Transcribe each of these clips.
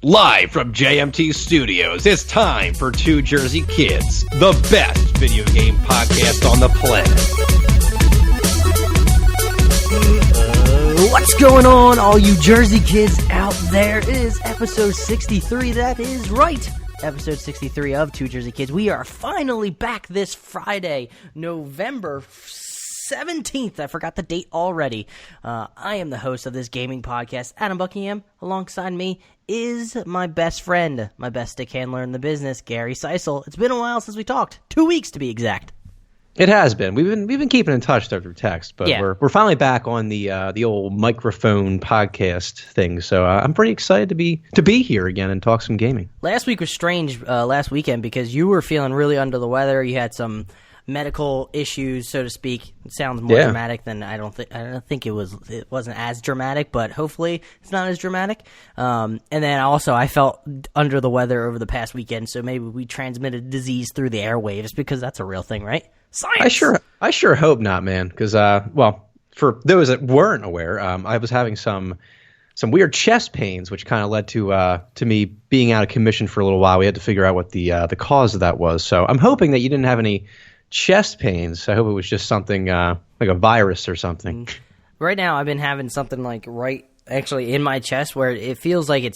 Live from JMT Studios, it's time for Two Jersey Kids, the best video game podcast on the planet. What's going on, all you Jersey kids out there? It is episode 63, that is right. Episode 63 of Two Jersey Kids. We are finally back this Friday, November 17th. I forgot the date already. I am the host of this gaming podcast, Adam Buckingham. Alongside me is my best friend, my best stick handler in the business, Gary Seisel. It's been a while since we talked. 2 weeks to be exact. It has been. We've been keeping in touch through text, but yeah. we're finally back on the old microphone podcast thing. So I'm pretty excited to be here again and talk some gaming. Last week was strange. Last weekend because you were feeling really under the weather. You had some medical issues, so to speak. It sounds more dramatic than I don't think it was. It wasn't as dramatic, but hopefully it's not as dramatic. And then also I felt under the weather over the past weekend, so maybe we transmitted disease through the airwaves because that's a real thing, right? Science. I sure hope not, man. Because for those that weren't aware, I was having some weird chest pains, which kind of led to me being out of commission for a little while. We had to figure out what the cause of that was. So I'm hoping that you didn't have any chest pains. I hope it was just something like a virus or something. Right now, I've been having something like actually in my chest where it feels like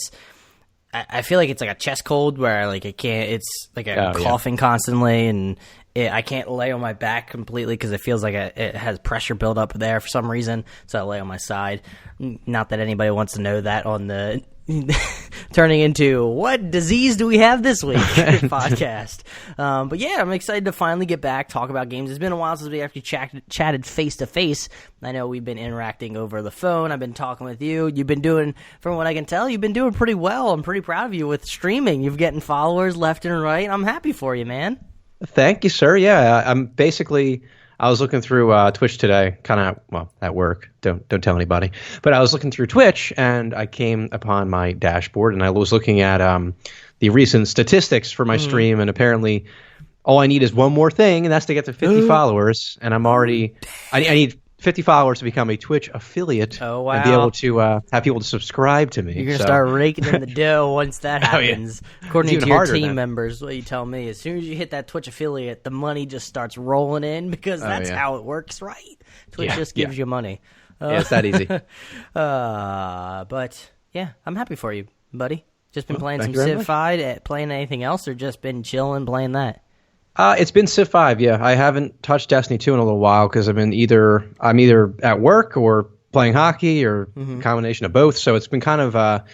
I feel like it's like a chest cold where like I can't. It's like coughing constantly and. I can't lay on my back completely because it feels like it has pressure built up there for some reason, so I lay on my side. Not that anybody wants to know that on the turning into what disease do we have this week podcast. But yeah, I'm excited to finally get back, talk about games. It's been a while since we actually chatted face to face. I know we've been interacting over the phone. I've been talking with you. You've been doing, from what I can tell, you've been doing pretty well. I'm pretty proud of you with streaming. You've getting followers left and right. I'm happy for you, man. Thank you, sir. Yeah, I was looking through Twitch today, at work. Don't tell anybody. But I was looking through Twitch, and I came upon my dashboard, and I was looking at the recent statistics for my stream, and apparently all I need is one more thing, and that's to get to 50 followers, and I'm already – I need 50 followers to become a Twitch affiliate and be able to have people to subscribe to me. You're going to start raking in the dough once that happens. According to your team members, what you tell me. As soon as you hit that Twitch affiliate, the money just starts rolling in because that's how it works, right? Twitch just gives you money. It's that easy. But, yeah, I'm happy for you, buddy. Just been playing some Civ 5, playing anything else, or just been chilling playing that? It's been Civ 5, yeah. I haven't touched Destiny 2 in a little while because I'm either at work or playing hockey or a combination of both. So it's been kind of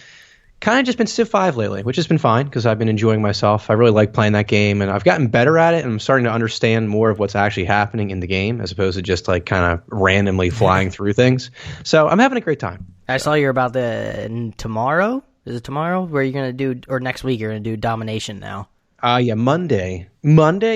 just been Civ 5 lately, which has been fine because I've been enjoying myself. I really like playing that game, and I've gotten better at it, and I'm starting to understand more of what's actually happening in the game as opposed to just like kind of randomly flying through things. So I'm having a great time. I saw you're about tomorrow. Is it tomorrow where you're going to do, or next week you're going to do Domination now? Monday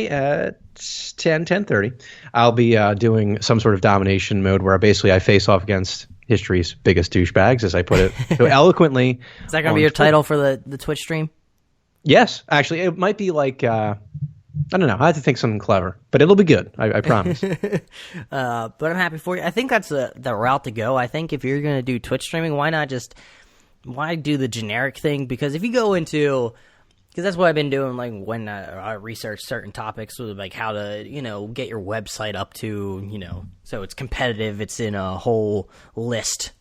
at 10:30, I'll be doing some sort of domination mode where I face off against history's biggest douchebags, as I put it so eloquently. Is that going to be your title for the Twitch stream? Yes, actually, it might be like I don't know. I have to think something clever, but it'll be good. I promise. But I'm happy for you. I think that's the route to go. I think if you're going to do Twitch streaming, why do the generic thing? Because if you go into because that's what I've been doing, like when I research certain topics, with like how to, get your website up to, so it's competitive. It's in a whole list.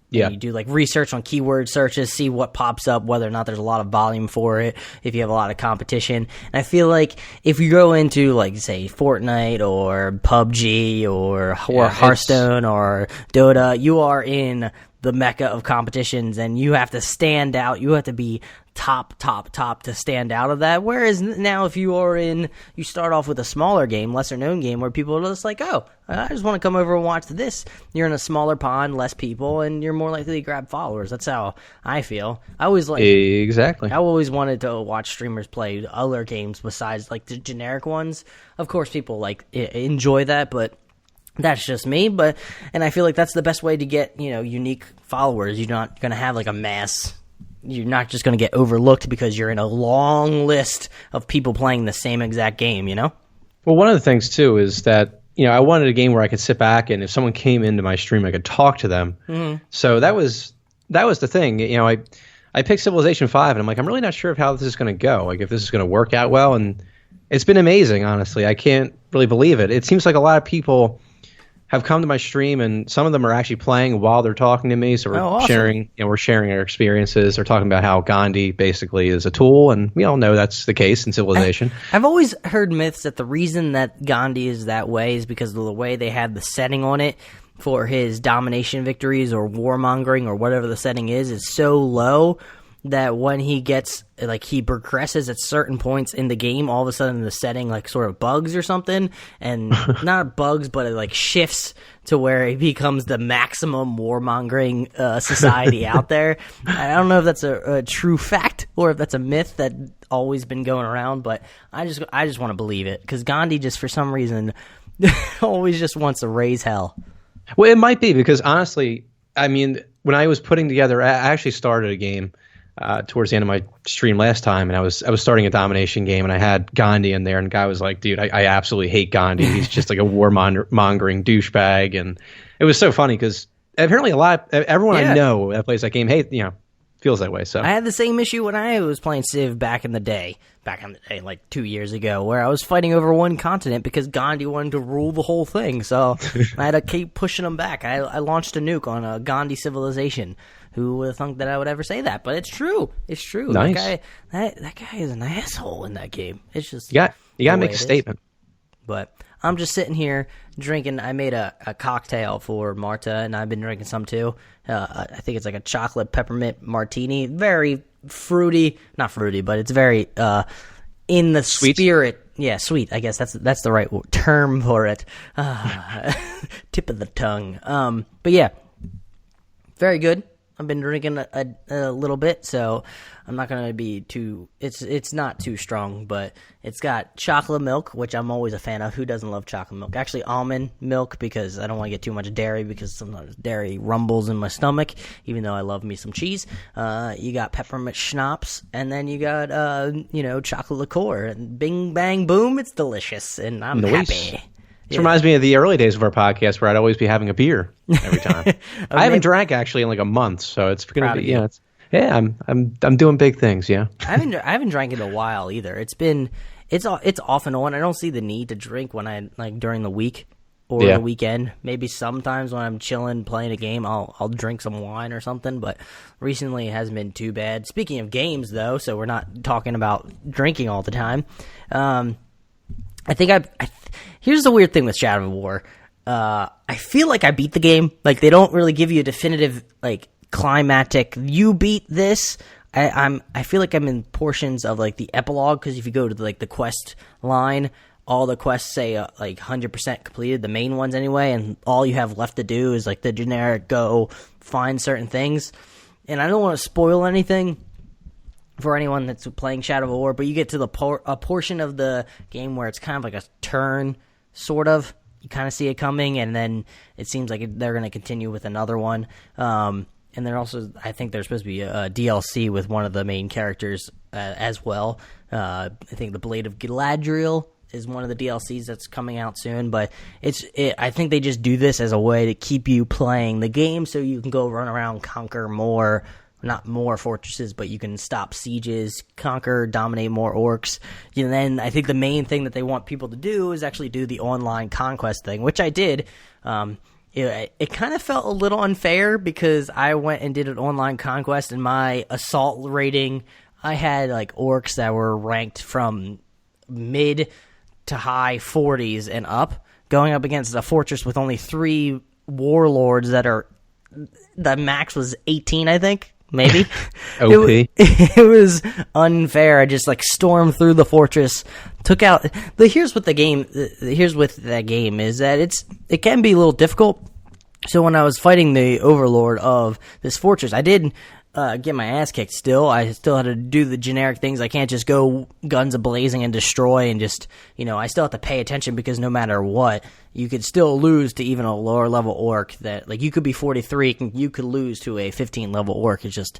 Yeah. And you do like research on keyword searches, see what pops up, whether or not there's a lot of volume for it, if you have a lot of competition. And I feel like if you go into like say Fortnite or PUBG or Hearthstone or Dota, you are in the mecca of competitions, and you have to stand out. You have to be top to stand out of that. Whereas now, if you start off with a smaller game, lesser known game, where people are just like, oh, I just want to come over and watch this. You're in a smaller pond, less people, and you're more likely to grab followers. That's how I feel. Exactly. I always wanted to watch streamers play other games besides like the generic ones. Of course, people like enjoy that, but that's just me. And I feel like that's the best way to get, unique followers. You're not going to have like a mass. You're not just going to get overlooked because you're in a long list of people playing the same exact game, Well, one of the things too is that, I wanted a game where I could sit back and if someone came into my stream, I could talk to them. Mm-hmm. So that was the thing. I picked Civilization 5, and I'm like, I'm really not sure of how this is going to go. Like, if this is going to work out well, and it's been amazing, honestly. I can't really believe it. It seems like a lot of people have come to my stream, and some of them are actually playing while they're talking to me. So we're awesome. we're sharing our experiences. They're talking about how Gandhi basically is a tool, and we all know that's the case in Civilization. I've always heard myths that the reason that Gandhi is that way is because of the way they had the setting on it for his domination victories or warmongering or whatever the setting is so low that when he gets, like, he progresses at certain points in the game, all of a sudden the setting, like, sort of bugs or something, and not bugs, but it, like, shifts to where he becomes the maximum warmongering society out there. I don't know if that's a true fact or if that's a myth that always been going around, but I just want to believe it, because Gandhi just, for some reason, always just wants to raise hell. Well, it might be, because honestly, I mean, when I was putting together, I actually started a game towards the end of my stream last time, and I was starting a domination game, and I had Gandhi in there, and the guy was like, dude, I absolutely hate Gandhi. He's just like a warmongering douchebag. And it was so funny because apparently everyone I know that plays that game feels that way. So I had the same issue when I was playing Civ back in the day, like 2 years ago, where I was fighting over one continent because Gandhi wanted to rule the whole thing. So I had to keep pushing him back. I launched a nuke on a Gandhi civilization. Who would have thunk that I would ever say that? But it's true. It's true. Nice. That guy is an asshole in that game. It's just you got to make a statement. But I'm just sitting here drinking. I made a cocktail for Marta, and I've been drinking some too. I think it's like a chocolate peppermint martini. Very fruity. Not fruity, but it's very in the sweet spirit. Yeah, sweet. I guess that's the right term for it. Tip of the tongue. But yeah, very good. I've been drinking a little bit, so I'm not going to be too... It's not too strong, but it's got chocolate milk, which I'm always a fan of. Who doesn't love chocolate milk? Actually, almond milk, because I don't want to get too much dairy, because sometimes dairy rumbles in my stomach, even though I love me some cheese. You got peppermint schnapps, and then you got, chocolate liqueur. And bing, bang, boom, it's delicious, and I'm happy. This reminds me of the early days of our podcast where I'd always be having a beer every time. I haven't drank actually in like a month, so it's going to be I'm doing big things. Yeah, I haven't drank in a while either. It's off and on. I don't see the need to drink when I like during the week or the weekend. Maybe sometimes when I'm chilling playing a game, I'll drink some wine or something. But recently it hasn't been too bad. Speaking of games though, so we're not talking about drinking all the time. I think here's the weird thing with Shadow of War. I feel like I beat the game. Like, they don't really give you a definitive, like, climactic, you beat this. I feel like I'm in portions of, like, the epilogue, because if you go to, the quest line, all the quests say, 100% completed, the main ones anyway, and all you have left to do is, like, the generic go find certain things. And I don't want to spoil anything for anyone that's playing Shadow of War, but you get to a portion of the game where it's kind of like a turn, sort of. You kind of see it coming, and then it seems like they're going to continue with another one. And then also, I think there's supposed to be a DLC with one of the main characters as well. I think the Blade of Galadriel is one of the DLCs that's coming out soon, but I think they just do this as a way to keep you playing the game so you can go run around, conquer more. Not more fortresses, but you can stop sieges, conquer, dominate more orcs. And then I think the main thing that they want people to do is actually do the online conquest thing, which I did. It kind of felt a little unfair because I went and did an online conquest, and my assault rating, I had like orcs that were ranked from mid to high 40s and up, going up against a fortress with only 3 warlords the max was 18, I think. Maybe. OP. It was unfair. I just stormed through the fortress, took out. Here's with that game is that it can be a little difficult. So when I was fighting the overlord of this fortress, I did get my ass kicked still. I still had to do the generic things. I can't just go guns a-blazing and destroy and just, I still have to pay attention because no matter what, you could still lose to even a lower level orc that, you could be 43, you could lose to a 15 level orc. It's just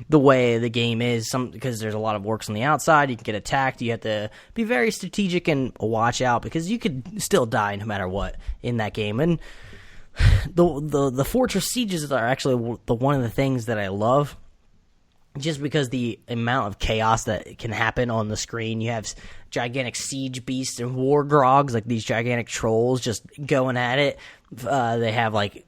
the way the game is. Because there's a lot of orcs on the outside, you can get attacked. You have to be very strategic and watch out because you could still die no matter what in that game. And the fortress sieges are actually one of the things that I love just because the amount of chaos that can happen on the screen. You have gigantic siege beasts and war grogs, like these gigantic trolls just going at it. They have like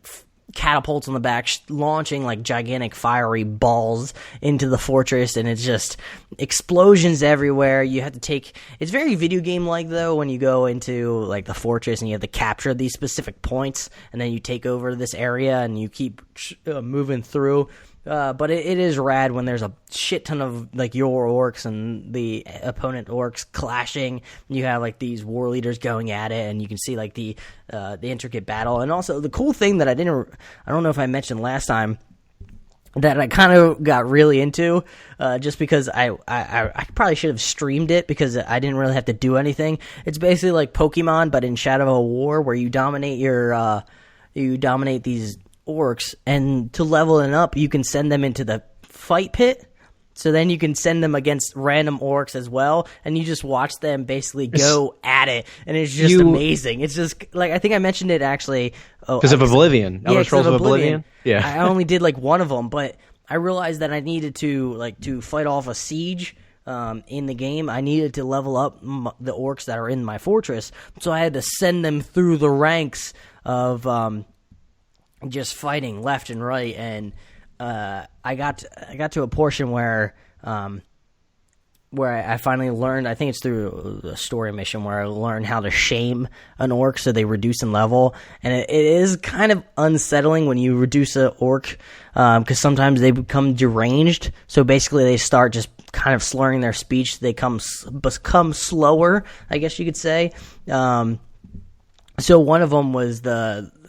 catapults on the back launching like gigantic fiery balls into the fortress, and it's just explosions everywhere. You have to take, it's very video game like though, when you go into like the fortress and you have to capture these specific points, and then you take over this area and you keep moving through. But it is rad when there's a shit ton of like your orcs and the opponent orcs clashing. You have like these war leaders going at it, and you can see like the intricate battle. And also the cool thing that I don't know if I mentioned last time, that I kind of got really into, just because I probably should have streamed it because I didn't really have to do anything. It's basically like Pokemon, but in Shadow of War, where you dominate these orcs, and to level it up, you can send them into the fight pit. So then you can send them against random orcs as well, and you just watch them basically go at it, and it's just amazing. It's just like, I think I mentioned it actually because of Oblivion. Yeah, because of Oblivion. Yeah, I only did like one of them, but I realized that I needed to fight off a siege in the game. I needed to level up the orcs that are in my fortress, so I had to send them through the ranks of just fighting left and right, and I got to a portion where I finally learned, I think it's through a story mission, where I learned how to shame an orc so they reduce in level. And it is kind of unsettling when you reduce an orc, because sometimes they become deranged. So basically they start just kind of slurring their speech. They become slower, I guess you could say. So one of them was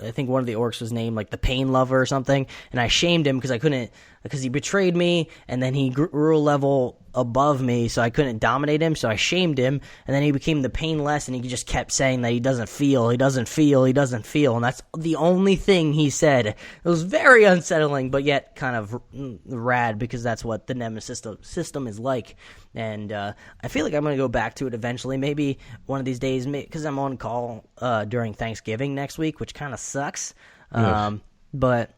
I think one of the orcs was named like the Pain Lover or something, and I shamed him because he betrayed me, and then he grew a level above me, so I couldn't dominate him, so I shamed him, and then he became the Painless, and he just kept saying that he doesn't feel, and that's the only thing he said. It was very unsettling, but yet kind of rad, because that's what the Nemesis system is like. And I feel like I'm going to go back to it eventually, maybe one of these days, because I'm on call during Thanksgiving next week, which kind of sucks. But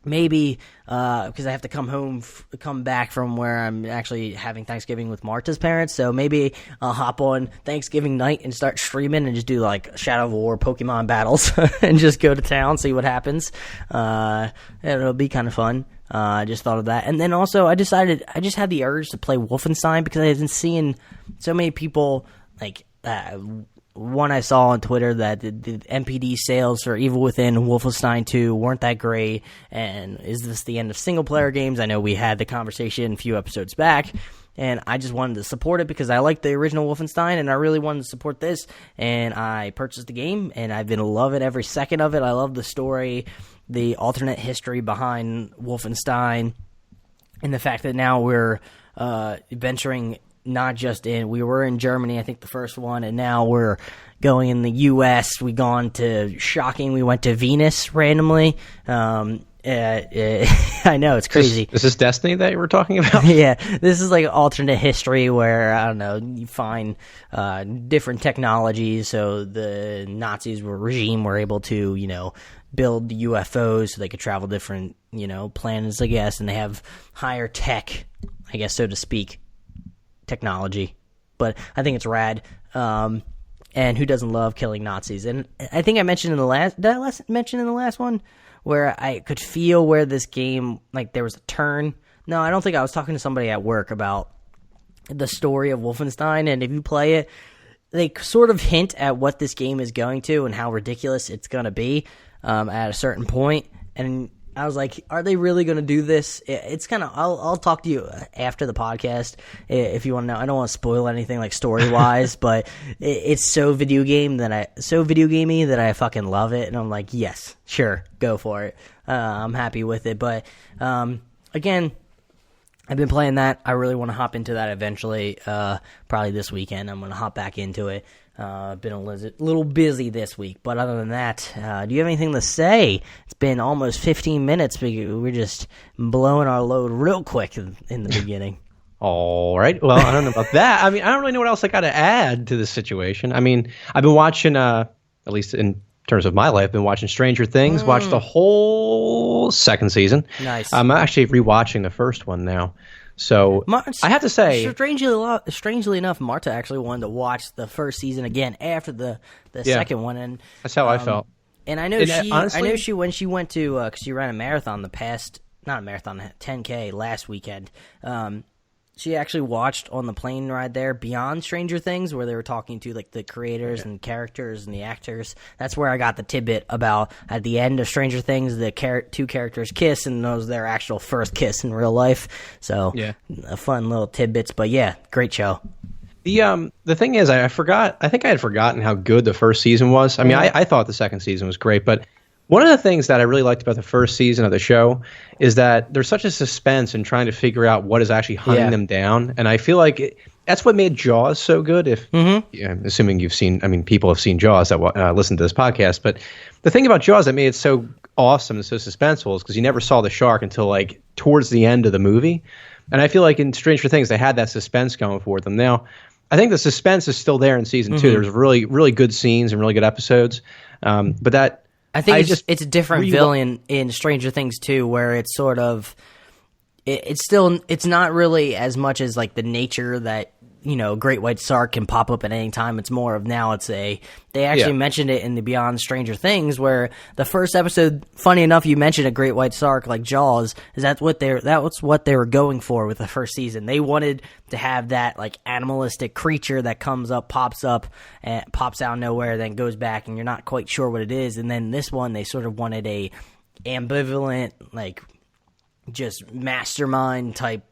maybe because I have to come back from where I'm actually having Thanksgiving with Marta's parents, so maybe I'll hop on Thanksgiving night and start streaming and just do like Shadow of War Pokemon battles and just go to town, see what happens. It'll be kind of fun. I just thought of that. And then also I just had the urge to play Wolfenstein, because I had been seeing so many people like one I saw on Twitter that the MPD sales for Evil Within and Wolfenstein 2 weren't that great, and is this the end of single-player games? I know we had the conversation a few episodes back, and I just wanted to support it because I liked the original Wolfenstein, and I really wanted to support this, and I purchased the game, and I've been loving every second of it. I love the story, the alternate history behind Wolfenstein, and the fact that now we're venturing not just we were in Germany, I think the first one, and now we're going in the U.S. We went to Venus randomly. I know, it's crazy. Is this Destiny that you were talking about? Yeah, this is like alternate history where, I don't know, you find different technologies. So the Nazis regime were able to, build UFOs so they could travel different, planets, I guess, and they have higher tech, I guess, so to speak, technology. But I think it's rad. And who doesn't love killing Nazis? And I think I mentioned did I mention in the last one where I could feel where this game, like, there was a turn. No, I don't think I was talking to somebody at work about the story of Wolfenstein, and if you play it, they sort of hint at what this game is going to and how ridiculous it's going to be at a certain point. And I was like, are they really going to do this? It's kind of, I'll talk to you after the podcast if you want to know. I don't want to spoil anything like story-wise, but it's so video gamey that I fucking love it. And I'm like, yes, sure, go for it. I'm happy with it. But again, I've been playing that. I really want to hop into that eventually. Probably this weekend I'm going to hop back into it. Been a little busy this week, but other than that, do you have anything to say? It's been almost 15 minutes. We're just blowing our load real quick in the beginning. All right. Well, I don't know about that. I mean, I don't really know what else I got to add to this situation. I mean, I've been watching, at least in terms of my life, I've been watching Stranger Things, watched the whole second season. Nice. I'm actually rewatching the first one now. So I have to say, strangely enough, Marta actually wanted to watch the first season again after the second one, and that's how I felt. And I know honestly, when she went to because she ran a marathon not a marathon, 10K last weekend. She actually watched on the plane ride there Beyond Stranger Things, where they were talking to like the creators and characters and the actors. That's where I got the tidbit about at the end of Stranger Things, the two characters kiss, and that was their actual first kiss in real life. So a fun little tidbits, but yeah, great show. The thing is, I think I had forgotten how good the first season was. I mean, I thought the second season was great, but one of the things that I really liked about the first season of the show is that there's such a suspense in trying to figure out what is actually hunting them down. And I feel like that's what made Jaws so good. Assuming you've seen, I mean, people have seen Jaws that listen to this podcast. But the thing about Jaws that made it so awesome and so suspenseful is because you never saw the shark until like towards the end of the movie. And I feel like in Stranger Things, they had that suspense going for them. Now, I think the suspense is still there in season 2. There's really, really good scenes and really good episodes. But that, I think it's a different villain in Stranger Things 2, where it's sort of it's not really as much as like the nature that, you know, great white shark can pop up at any time. It's more of now they actually mentioned it in the Beyond Stranger Things, where the first episode, funny enough, you mentioned a great white shark like Jaws, is that was what they were going for with the first season. They wanted to have that like animalistic creature that comes up, pops out of nowhere, then goes back, and you're not quite sure what it is. And then this one, they sort of wanted a ambivalent, like just mastermind type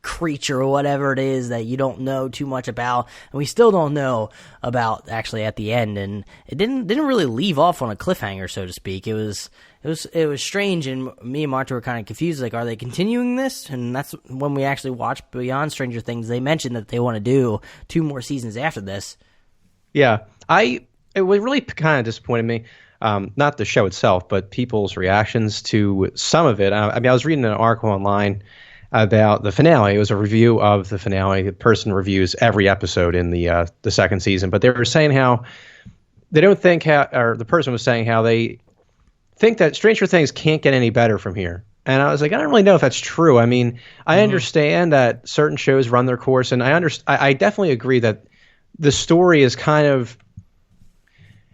creature or whatever it is that you don't know too much about, and we still don't know about actually at the end. And it didn't really leave off on a cliffhanger, so to speak. It was strange, and me and Marta were kind of confused, like, are they continuing this? And that's when we actually watched Beyond Stranger Things. They mentioned that they want to do 2 more seasons after this. Yeah, it really kind of disappointed me. Not the show itself, but people's reactions to some of it. I mean, I was reading an article online about the finale. It was a review of the finale. The person reviews every episode in the second season, but they were saying how they don't think or the person was saying how they think that Stranger Things can't get any better from here. And I was like, I don't really know if that's true. I mean, I understand that certain shows run their course, and I definitely agree that the story is kind of,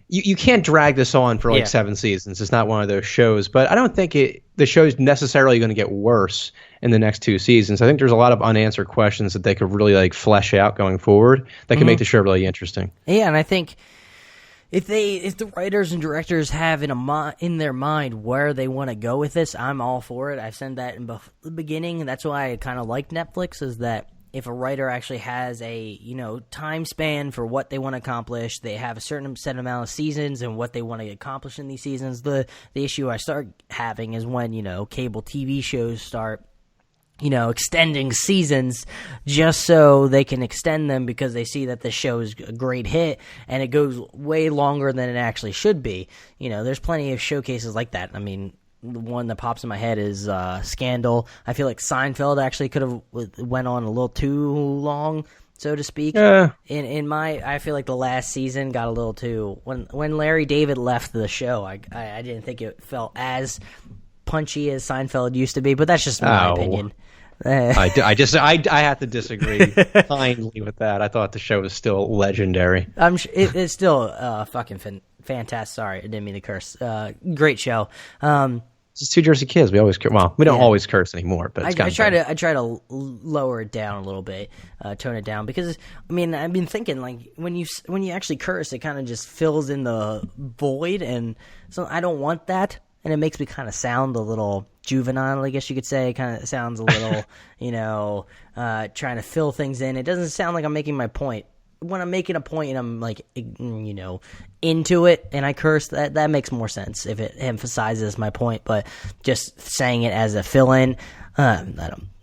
you can't drag this on for like 7 seasons. It's not one of those shows, but I don't think the show's necessarily going to get worse in the next 2 seasons. I think there's a lot of unanswered questions that they could really like flesh out going forward that can make the show really interesting. Yeah, and I think if the writers and directors have in their mind where they want to go with this, I'm all for it. I've said that in the beginning, and that's why I kind of like Netflix, is that if a writer actually has a, time span for what they want to accomplish, they have a certain set amount of seasons and what they want to accomplish in these seasons. The issue I start having is when, cable TV shows start, extending seasons just so they can extend them because they see that the show is a great hit and it goes way longer than it actually should be. There's plenty of showcases like that. I mean, the one that pops in my head is Scandal. I feel like Seinfeld actually could have went on a little too long, so to speak. Yeah. I feel like the last season got a little too, when Larry David left the show, I didn't think it felt as punchy as Seinfeld used to be, but that's just my opinion. I have to disagree kindly with that. I thought the show was still legendary. It's still fucking fantastic. Sorry, I didn't mean to curse. Great show. It's 2 Jersey kids. We always curse. Well, we don't always curse anymore, but it's I try to lower it down a little bit, tone it down, because I mean, I've been thinking, like, when you actually curse, it kind of just fills in the void, and so I don't want that, and it makes me kind of sound a little juvenile, I guess you could say. It kind of sounds a little, trying to fill things in. It doesn't sound like I'm making my point. When I'm making a point and I'm like, into it and I curse, that makes more sense if it emphasizes my point. But just saying it as a fill-in, I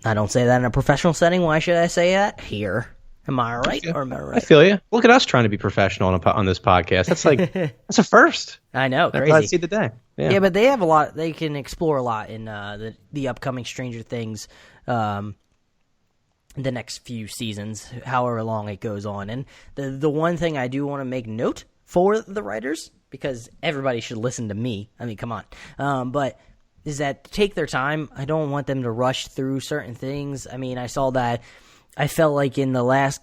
don't say that in a professional setting. Why should I say that here? Am I right or am I right? I feel you. Look at us trying to be professional on this podcast. That's like that's a first. I know, crazy. Glad to see the day. Yeah, but they have a lot. They can explore a lot in the upcoming Stranger Things. The next few seasons, however long it goes on. And the one thing I do want to make note for the writers, because everybody should listen to me. I mean, come on. But is that take their time. I don't want them to rush through certain things. I mean, I saw that. I felt like in the last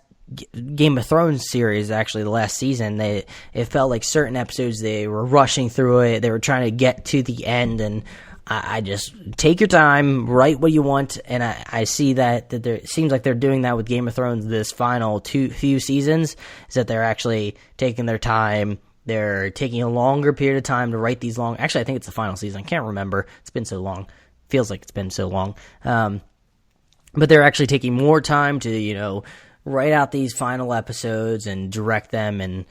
Game of Thrones series, actually the last season, it felt like certain episodes they were rushing through it. They were trying to get to the end, and I just take your time, write what you want, and I see that there, it seems like they're doing that with Game of Thrones this final few seasons, is that they're actually taking their time. They're taking a longer period of time to write these long. Actually, I think it's the final season. I can't remember. It's been so long. Feels like it's been so long. But they're actually taking more time to, write out these final episodes and direct them. And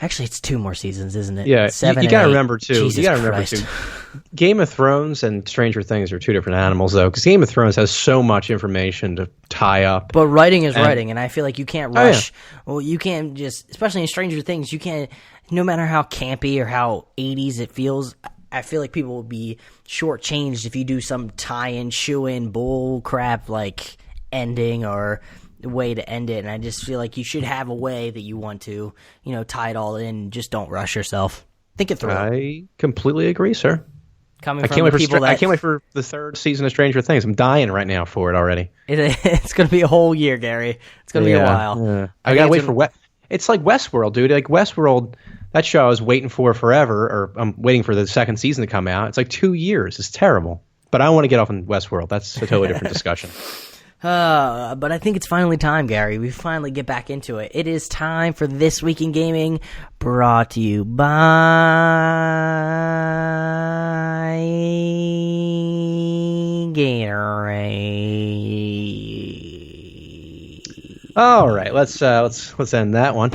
actually, it's 2 more seasons, isn't it? Yeah, 7 you got to and 8. remember too. Jesus you got to remember Christ. too. Game of Thrones and Stranger Things are 2 different animals, though, because Game of Thrones has so much information to tie up. But writing is writing, and I feel like you can't rush. Oh, yeah. Well, you can't just, especially in Stranger Things, you can't. No matter how campy or how 80s it feels, I feel like people will be shortchanged if you do some tie-in, shoe-in, bull crap like ending or way to end it. And I just feel like you should have a way that you want to, tie it all in. Just don't rush yourself. Think it through. I completely agree, sir. Coming I from can't wait the people I can't wait for the 3rd season of Stranger Things. I'm dying right now for it already. It's going to be a whole year, Gary. It's going to be a while. Yeah. I gotta wait for It's like Westworld, dude. Like Westworld, that show I was waiting for forever, or I'm waiting for the 2nd season to come out. It's like 2 years. It's terrible. But I don't want to get off on Westworld. That's a totally different discussion. But I think it's finally time, Gary. We finally get back into it. It is time for This Week in Gaming, brought to you by Gatorade. All right, let's end that one.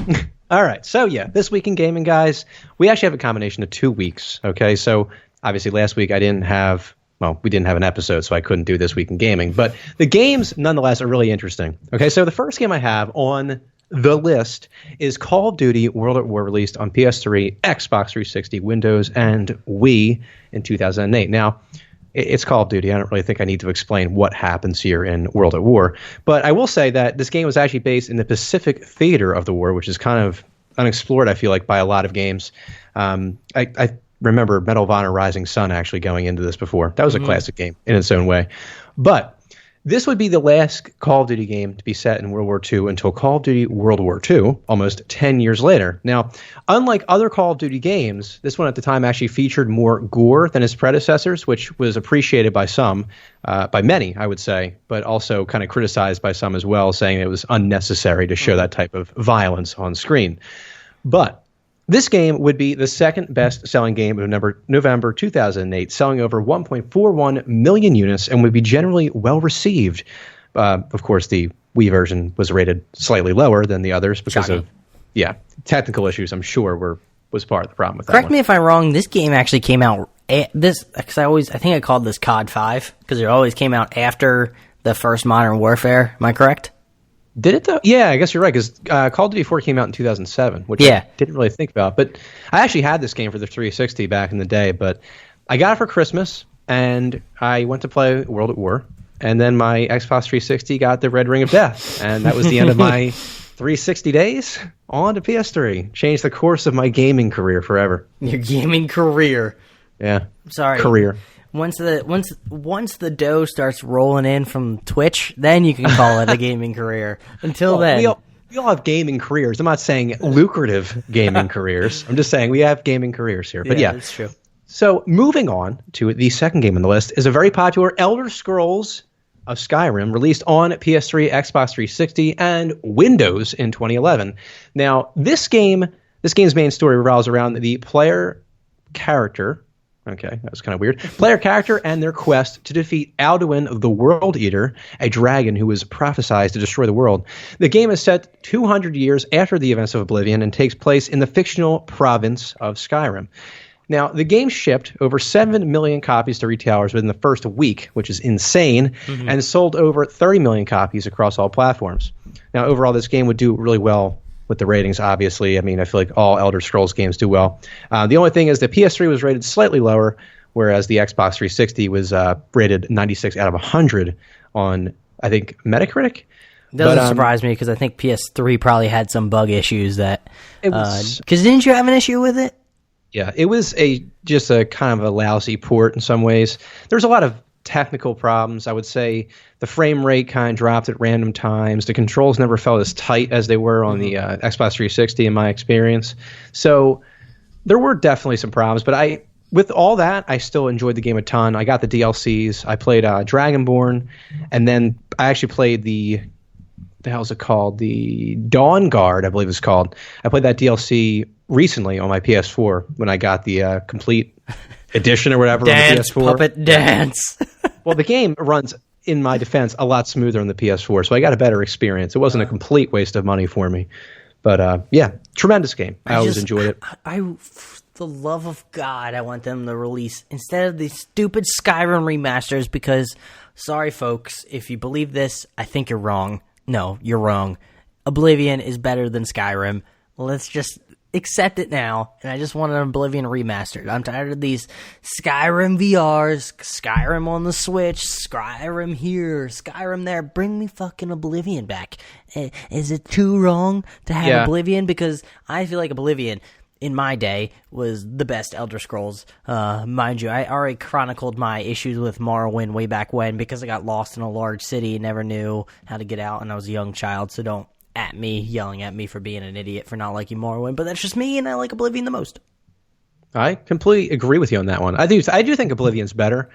All right, so yeah, This Week in Gaming, guys. We actually have a combination of 2 weeks. Okay, so obviously last week we didn't have an episode, so I couldn't do This Week in Gaming. But the games, nonetheless, are really interesting. Okay, so the first game I have on the list is Call of Duty World at War, released on PS3, Xbox 360, Windows, and Wii in 2008. Now, it's Call of Duty. I don't really think I need to explain what happens here in World at War. But I will say that this game was actually based in the Pacific theater of the war, which is kind of unexplored, I feel like, by a lot of games. I remember Medal of Honor Rising Sun actually going into this before. That was a classic game in its own way. But this would be the last Call of Duty game to be set in World War II until Call of Duty World War II, almost 10 years later. Now, unlike other Call of Duty games, this one at the time actually featured more gore than its predecessors, which was appreciated by some, by many, I would say, but also kind of criticized by some as well, saying it was unnecessary to show that type of violence on screen. But this game would be the 2nd best-selling game of November 2008, selling over 1.41 million units, and would be generally well-received. Of course, the Wii version was rated slightly lower than the others because of technical issues, I'm sure, was part of the problem with that. Correct me if I'm wrong, this game actually came out, because I think I called this COD 5, because it always came out after the first Modern Warfare. Am I correct? Did it though? Yeah, I guess you're right, because Call of Duty 4 came out in 2007, which I didn't really think about. But I actually had this game for the 360 back in the day, but I got it for Christmas, and I went to play World at War, and then my Xbox 360 got the Red Ring of Death, and that was the end of my 360 days on to PS3. Changed the course of my gaming career forever. Your gaming career. Yeah. Sorry. Career. Once the dough starts rolling in from Twitch, then you can call it a gaming career. Until then, we all have gaming careers. I'm not saying lucrative gaming careers. I'm just saying we have gaming careers here. But yeah, that's true. So moving on to the second game on the list is a very popular Elder Scrolls of Skyrim, released on PS3, Xbox 360, and Windows in 2011. Now, this game's main story revolves around the player character. Okay, that was kind of weird. Player character and their quest to defeat Alduin the World Eater, a dragon who was prophesied to destroy the world. The game is set 200 years after the events of Oblivion and takes place in the fictional province of Skyrim. Now, the game shipped over 7 million copies to retailers within the first week, which is insane, and sold over 30 million copies across all platforms. Now, overall, this game would do really well with the ratings, obviously. I mean, I feel like all Elder Scrolls games do well. The only thing is the PS3 was rated slightly lower, whereas the Xbox 360 was rated 96 out of 100 on, I think, Metacritic. Doesn't surprise me, because I think PS3 probably had some bug issues that... Because didn't you have an issue with it? Yeah, it was just a kind of a lousy port in some ways. There's a lot of technical problems. I would say the frame rate kind of dropped at random times. The controls never felt as tight as they were on the Xbox 360 in my experience. So there were definitely some problems, but with all that, I still enjoyed the game a ton. I got the DLCs. I played Dragonborn, and then I actually played the hell's it called? The Dawn Guard, I believe it's called. I played that DLC recently on my PS4 when I got the complete edition or whatever on the PS4. Puppet dance. Well, the game runs, in my defense, a lot smoother on the PS4, so I got a better experience. It wasn't a complete waste of money for me. But yeah, tremendous game. I always enjoyed it. For the love of God, I want them to release, instead of these stupid Skyrim remasters, because, sorry folks, if you believe this, I think you're wrong. No, you're wrong. Oblivion is better than Skyrim. Let's just accept it now, and I just want an Oblivion remastered. I'm tired of these Skyrim VRs, Skyrim on the Switch, Skyrim here, Skyrim there. Bring me fucking Oblivion back. Is it too wrong to have Oblivion? Because I feel like Oblivion, in my day, was the best Elder Scrolls. Mind you, I already chronicled my issues with Morrowind way back when because I got lost in a large city and never knew how to get out, and I was a young child, so don't yelling at me for being an idiot for not liking Morrowind, but that's just me, and I like Oblivion the most. I completely agree with you on that one. I do think Oblivion's better.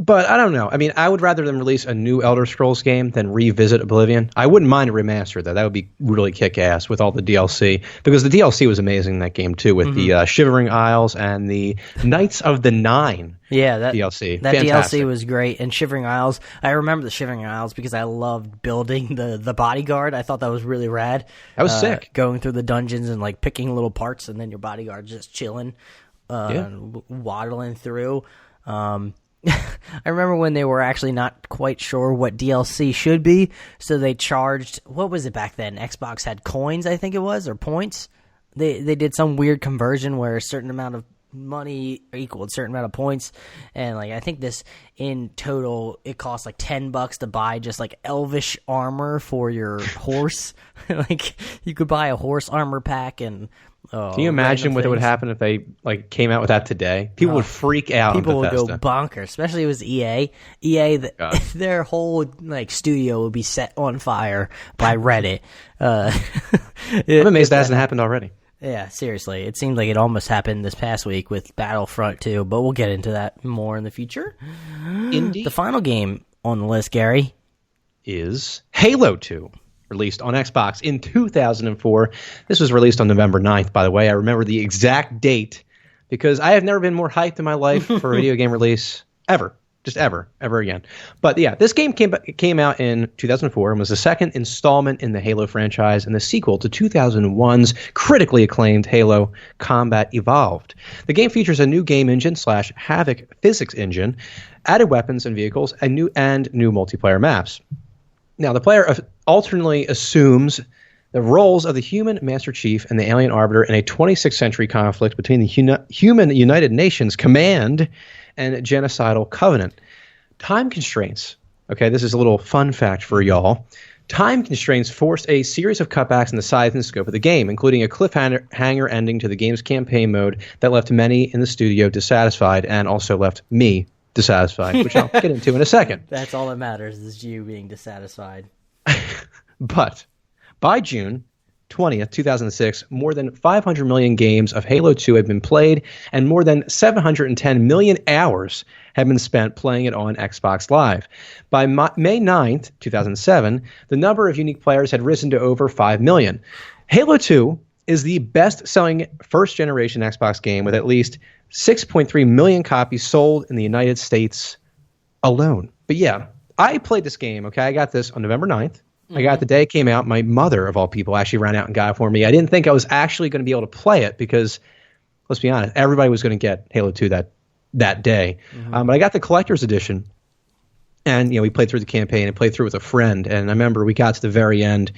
But I don't know. I mean, I would rather them release a new Elder Scrolls game than revisit Oblivion. I wouldn't mind a remaster, though. That would be really kick-ass with all the DLC. Because the DLC was amazing in that game, too, with the Shivering Isles and the Knights of the Nine DLC. That Fantastic. DLC was great. And Shivering Isles, I remember the Shivering Isles because I loved building the bodyguard. I thought that was really rad. That was sick. Going through the dungeons and like picking little parts, and then your bodyguard just chilling, waddling through. I remember when they were actually not quite sure what DLC should be, so they charged, what was it back then? Xbox had coins, I think it was, or points. They did some weird conversion where a certain amount of money equaled a certain amount of points, and like I think this in total it cost like $10 to buy just like elvish armor for your horse. Like you could buy a horse armor pack and can you imagine what would happen if they like came out with that today? People would freak out. People would go bonkers, especially if it was EA. Their whole like studio would be set on fire by Reddit. I'm amazed that hasn't happened already. Yeah, seriously. It seems like it almost happened this past week with Battlefront 2, but we'll get into that more in the future. Indeed. The final game on the list, Gary, is Halo 2. Released on Xbox in 2004. This was released on November 9th, by the way. I remember the exact date because I have never been more hyped in my life for a video game release ever. Just ever again. But yeah, this game came out in 2004 and was the second installment in the Halo franchise and the sequel to 2001's critically acclaimed Halo Combat Evolved. The game features a new game engine / Havoc physics engine, added weapons and vehicles, and new multiplayer maps. Now, the player alternately assumes the roles of the human Master Chief and the alien Arbiter in a 26th century conflict between the human United Nations Command and Genocidal Covenant. Time constraints. Okay, this is a little fun fact for y'all. Time constraints forced a series of cutbacks in the size and scope of the game, including a cliffhanger ending to the game's campaign mode that left many in the studio dissatisfied and also left me dissatisfied, which I'll get into in a second. That's all that matters is you being dissatisfied. But by June 20th, 2006, more than 500 million games of Halo 2 had been played, and more than 710 million hours had been spent playing it on Xbox Live. By May 9th, 2007, the number of unique players had risen to over 5 million. Halo 2 is the best-selling first-generation Xbox game with at least 6.3 million copies sold in the United States alone. But yeah, I played this game, okay? I got this on November 9th. I got it the day it came out. My mother, of all people, actually ran out and got it for me. I didn't think I was actually going to be able to play it because, let's be honest, everybody was going to get Halo 2 that day. But I got the collector's edition, and we played through the campaign and played through with a friend. And I remember we got to the very end,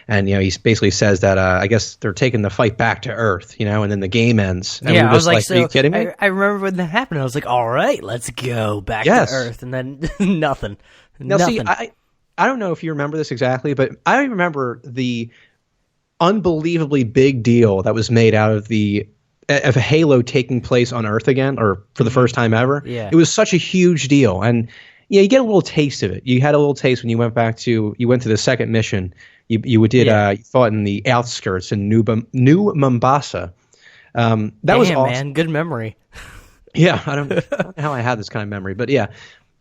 and he basically says that I guess they're taking the fight back to Earth, and then the game ends. And I was like, are you kidding me? I remember when that happened. I was like, all right, let's go back to Earth, and then nothing. Now, see, I don't know if you remember this exactly, but I remember the unbelievably big deal that was made out of the of Halo taking place on Earth again, or for the first time ever. Yeah. It was such a huge deal. And yeah, you get a little taste of it. You had a little taste when you went to the second mission. You fought in the outskirts in New Mombasa. That was awesome. Man, good memory. Yeah, I don't know how I had this kind of memory, but yeah,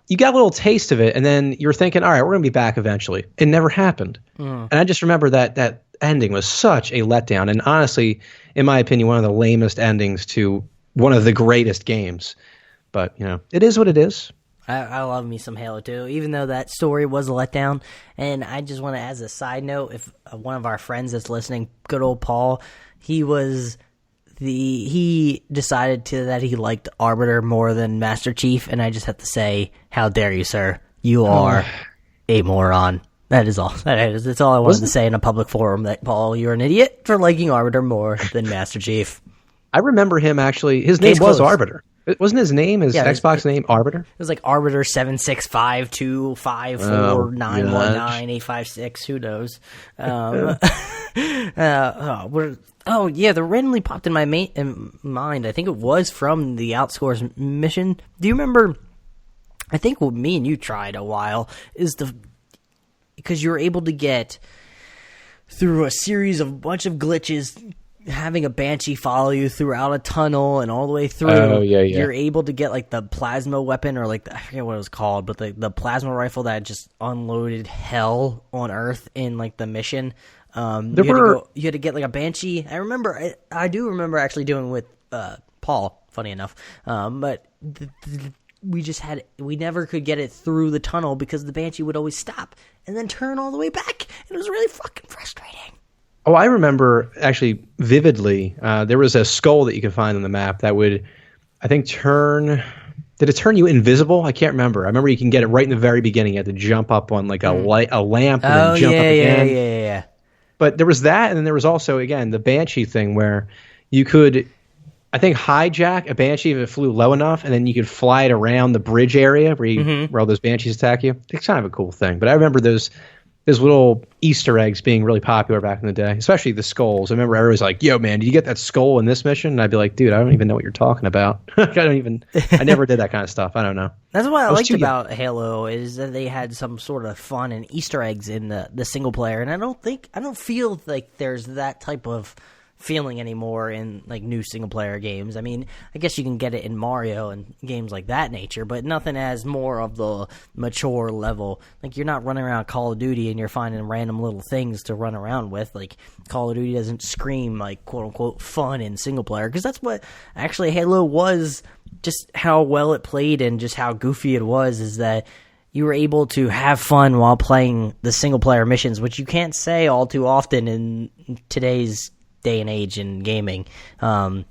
you got a little taste of it, and then you're thinking, all right, we're going to be back eventually. It never happened. And I just remember that ending was such a letdown, and honestly, in my opinion, one of the lamest endings to one of the greatest games. But, it is what it is. I love me some Halo 2, even though that story was a letdown. And I just want to, as a side note, if one of our friends that's listening, good old Paul, he decided that he liked Arbiter more than Master Chief, and I just have to say, how dare you, sir? You are a moron. That is all. That's all I wanted to say in a public forum, that, Paul, you're an idiot for liking Arbiter more than Master Chief. I remember him, actually. His name was Arbiter. Wasn't his name, Xbox name, Arbiter? It was like Arbiter 7652549198556. Who knows? That randomly popped in my mind. I think it was from the Outscores mission. Do you remember? I think what me and you tried a while is because you were able to get through a series of bunch of glitches, having a Banshee follow you throughout a tunnel and all the way through. Oh, yeah. You're able to get like the plasma weapon, or like I forget what it was called, but the plasma rifle that just unloaded hell on Earth in like the mission. You had to get like a Banshee. I do remember actually doing with Paul, funny enough. But we never could get it through the tunnel because the Banshee would always stop and then turn all the way back. It was really fucking frustrating. Oh, I remember actually vividly. There was a skull that you could find on the map that would, I think, turn. Did it turn you invisible? I can't remember. I remember you can get it right in the very beginning. You had to jump up on like a lamp and then jump up again. Yeah. But there was that, and then there was also, again, the Banshee thing where you could, I think, hijack a Banshee if it flew low enough, and then you could fly it around the bridge area where all those Banshees attack you. It's kind of a cool thing. But I remember those little Easter eggs being really popular back in the day, especially the skulls. I remember everyone was like, yo, man, did you get that skull in this mission? And I'd be like, dude, I don't even know what you're talking about. I never did that kind of stuff. I don't know. That's what I liked about Halo, is that they had some sort of fun and Easter eggs in the single player. And I don't feel like there's that type of feeling anymore in like new single player games. I mean, I guess you can get it in Mario and games like that nature, but nothing as more of the mature level. Like, you're not running around Call of Duty and you're finding random little things to run around with. Like, Call of Duty doesn't scream like quote unquote fun in single player, because that's what actually Halo was. Just how well it played and just how goofy it was, is that you were able to have fun while playing the single player missions, which you can't say all too often in today's day and age in gaming. I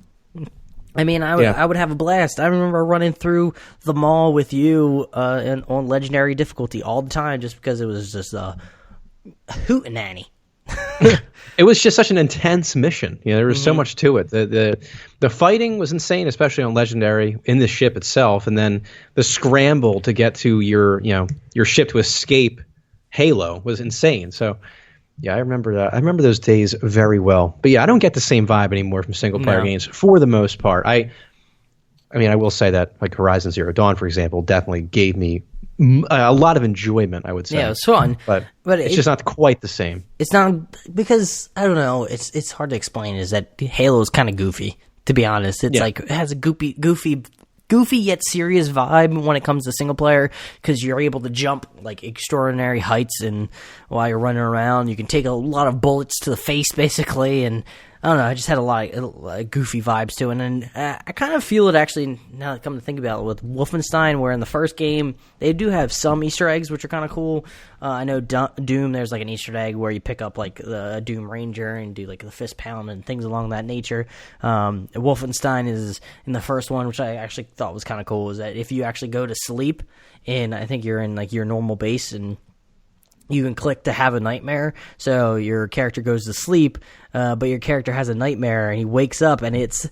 mean, I would have a blast. I remember running through the mall with you on legendary difficulty all the time, just because it was just a hootenanny. It was just such an intense mission. There was so much to it. The fighting was insane, especially on legendary in the ship itself, and then the scramble to get to your ship to escape Halo was insane. So yeah, I remember that. I remember those days very well. But yeah, I don't get the same vibe anymore from single player games for the most part. I mean, I will say that like Horizon Zero Dawn, for example, definitely gave me a lot of enjoyment, I would say. Yeah, it was fun. But it's just not quite the same. It's not, because, I don't know, it's hard to explain, is that Halo is kind of goofy, to be honest. It's like, it has a goofy yet serious vibe when it comes to single player, because you're able to jump like extraordinary heights, and while you're running around, you can take a lot of bullets to the face, basically, and I don't know, I just had a lot of goofy vibes to it, and I kind of feel it actually, now that I come to think about it, with Wolfenstein, where in the first game, they do have some Easter eggs, which are kind of cool. I know Doom, there's like an Easter egg where you pick up like the Doom Ranger and do like the fist pound and things along that nature. Wolfenstein is in the first one, which I actually thought was kind of cool, is that if you actually go to sleep, and I think you're in like your normal base, and you can click to have a nightmare, so your character goes to sleep, but your character has a nightmare, and he wakes up, and it's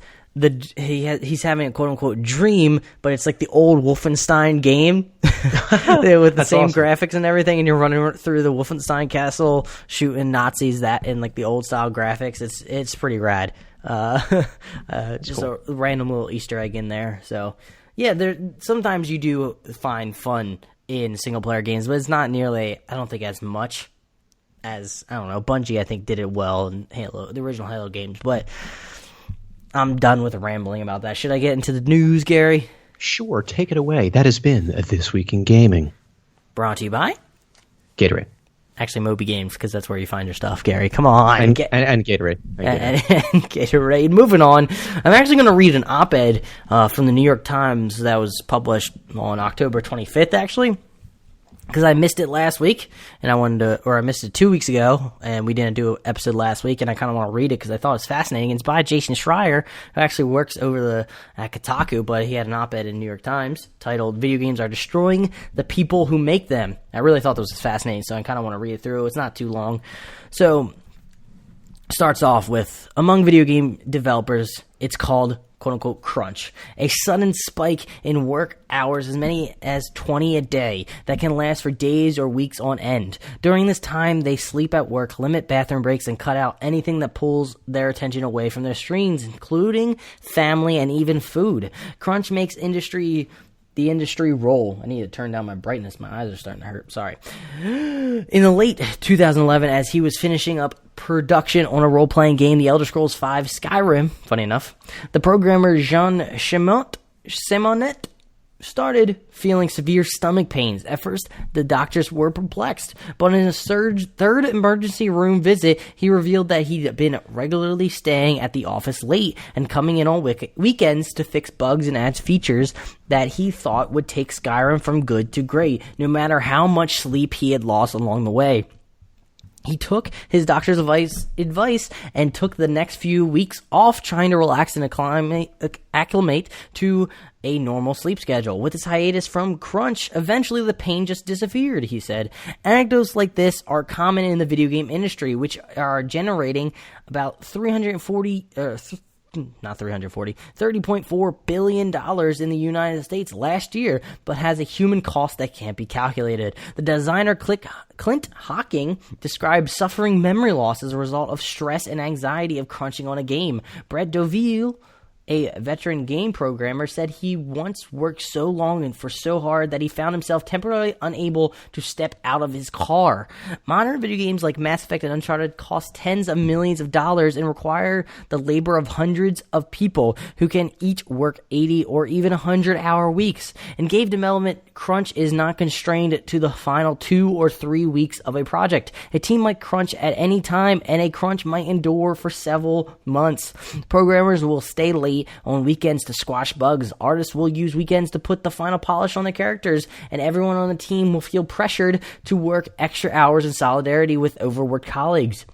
he's having a quote-unquote dream, but it's like the old Wolfenstein game with the same awesome graphics and everything, and you're running through the Wolfenstein castle shooting Nazis that in like the old style graphics. It's pretty rad. Just cool. A random little Easter egg in there. So, yeah, sometimes you do find fun in single-player games, but it's not nearly, I don't think, as much as, I don't know, Bungie, I think, did it well in Halo, the original Halo games. But I'm done with rambling about that. Should I get into the news, Gary? Sure, take it away. That has been This Week in Gaming. Brought to you by? Gatorade. Actually, Moby Games, because that's where you find your stuff, Gary. Come on. And Gatorade. And Gatorade. Moving on. I'm actually going to read an op-ed from the New York Times that was published on October 25th, actually. Because I missed it last week, and I missed it 2 weeks ago, and we didn't do an episode last week, and I kind of want to read it because I thought it was fascinating. It's by Jason Schreier, who actually works at Kotaku, but he had an op-ed in New York Times titled, "Video Games Are Destroying the People Who Make Them." I really thought this was fascinating, so I kind of want to read it through. It's not too long. So, starts off with, among video game developers, it's called quote-unquote crunch, a sudden spike in work hours, as many as 20 a day, that can last for days or weeks on end. During this time, they sleep at work, limit bathroom breaks, and cut out anything that pulls their attention away from their screens, including family and even food. Crunch makes the industry roll. I need to turn down my brightness. My eyes are starting to hurt. Sorry. In the late 2011, as he was finishing up production on a role-playing game, The Elder Scrolls V Skyrim, funny enough, the programmer Jean Simonet started feeling severe stomach pains. At first, the doctors were perplexed, but in a third emergency room visit, he revealed that he'd been regularly staying at the office late and coming in on weekends to fix bugs and add features that he thought would take Skyrim from good to great, no matter how much sleep he had lost along the way. He took his doctor's advice and took the next few weeks off, trying to relax and acclimate to a normal sleep schedule. With his hiatus from crunch, eventually the pain just disappeared, he said. Anecdotes like this are common in the video game industry, which are generating about $30.4 billion in the United States last year, but has a human cost that can't be calculated. The designer Clint Hocking described suffering memory loss as a result of stress and anxiety of crunching on a game. Brett Doville, a veteran game programmer, said he once worked so long and for so hard that he found himself temporarily unable to step out of his car. Modern video games like Mass Effect and Uncharted cost tens of millions of dollars and require the labor of hundreds of people who can each work 80 or even 100-hour weeks. In game development, crunch is not constrained to the final 2 or 3 weeks of a project. A team might crunch at any time, and a crunch might endure for several months. Programmers will stay late on weekends to squash bugs. Artists will use weekends to put the final polish on their characters, and everyone on the team will feel pressured to work extra hours in solidarity with overworked colleagues.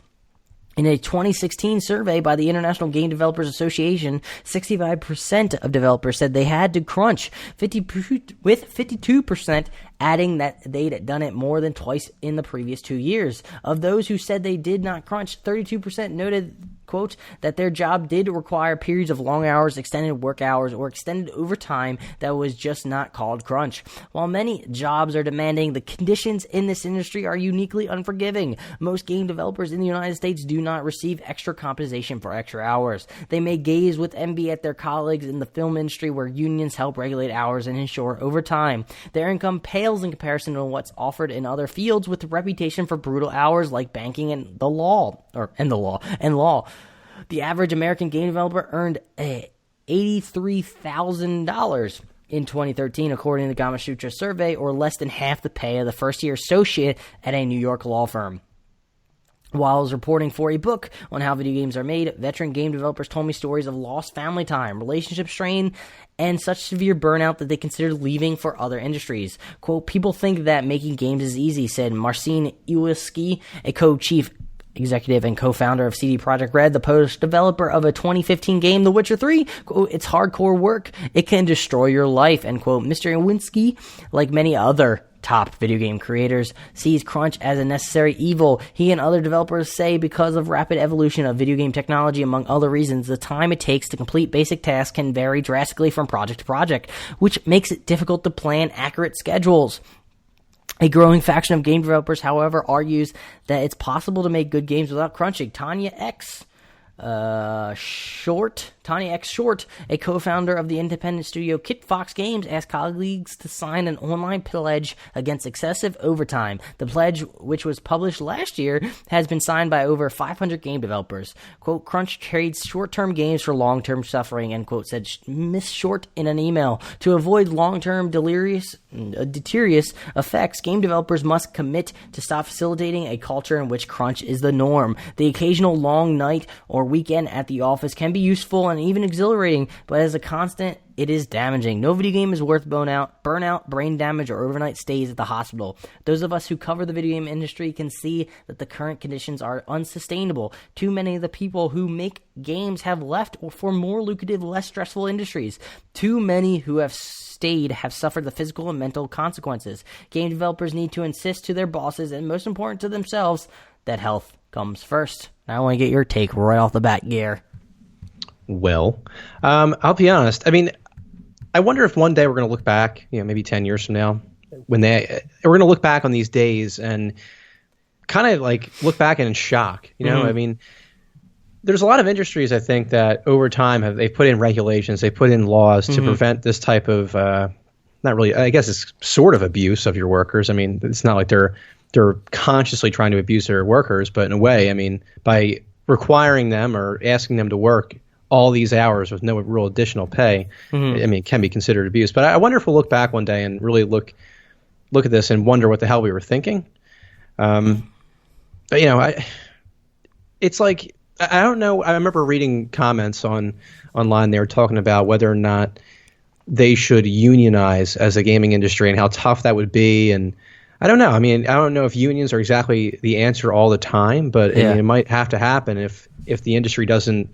In a 2016 survey by the International Game Developers Association, 65% of developers said they had to crunch, with 52% adding that they'd done it more than twice in the previous 2 years. Of those who said they did not crunch, 32% noted, quote, that their job did require periods of long hours, extended work hours, or extended overtime that was just not called crunch. While many jobs are demanding, the conditions in this industry are uniquely unforgiving. Most game developers in the United States do not receive extra compensation for extra hours. They may gaze with envy at their colleagues in the film industry, where unions help regulate hours and ensure overtime. Their income pales in comparison to what's offered in other fields with a reputation for brutal hours like banking and law. The average American game developer earned $83,000 in 2013, according to the Gamasutra survey, or less than half the pay of the first-year associate at a New York law firm. While I was reporting for a book on how video games are made, veteran game developers told me stories of lost family time, relationship strain, and such severe burnout that they considered leaving for other industries. Quote, "People think that making games is easy," said Marcin Iwiski, a co-chief executive and co-founder of CD Projekt Red, the post-developer of a 2015 game, The Witcher 3. Quote, "It's hardcore work. It can destroy your life," end quote. Mr. Iwinsky, like many other top video game creators, sees crunch as a necessary evil. He and other developers say because of rapid evolution of video game technology, among other reasons, the time it takes to complete basic tasks can vary drastically from project to project, which makes it difficult to plan accurate schedules. A growing faction of game developers, however, argues that it's possible to make good games without crunching. Tanya X, Tony X Short, a co-founder of the independent studio Kit Fox Games, asked colleagues to sign an online pledge against excessive overtime. The pledge, which was published last year, has been signed by over 500 game developers. Quote, Crunch trades short-term games for long-term suffering, end quote, said Miss Short in an email. To avoid long-term deleterious effects, game developers must commit to stop facilitating a culture in which crunch is the norm. The occasional long night or weekend at the office can be useful and even exhilarating, but as a constant, it is damaging. No video game is worth burnout, brain damage, or overnight stays at the hospital. Those of us who cover the video game industry can see that the current conditions are unsustainable. Too many of the people who make games have left for more lucrative, less stressful industries. Too many who have stayed have suffered the physical and mental consequences. Game developers need to insist to their bosses, and most important to themselves, that health comes first. I want to get your take right off the bat, Gear. Well, I'll be honest. I mean, I wonder if one day we're going to look back, maybe 10 years from now, we're going to look back on these days and kind of like look back in shock. I mean, there's a lot of industries, I think, that over time they've put in regulations, they put in laws to prevent this type of, not really, I guess it's sort of abuse of your workers. I mean, it's not like they're consciously trying to abuse their workers, but in a way, I mean, by requiring them or asking them to work all these hours with no real additional pay, I mean, it can be considered abuse. But I wonder if we'll look back one day and really look at this and wonder what the hell we were thinking. But it's like, I don't know. I remember reading comments online. They were talking about whether or not they should unionize as a gaming industry and how tough that would be. And I don't know. I mean, I don't know if unions are exactly the answer all the time, but I mean, it might have to happen if the industry doesn't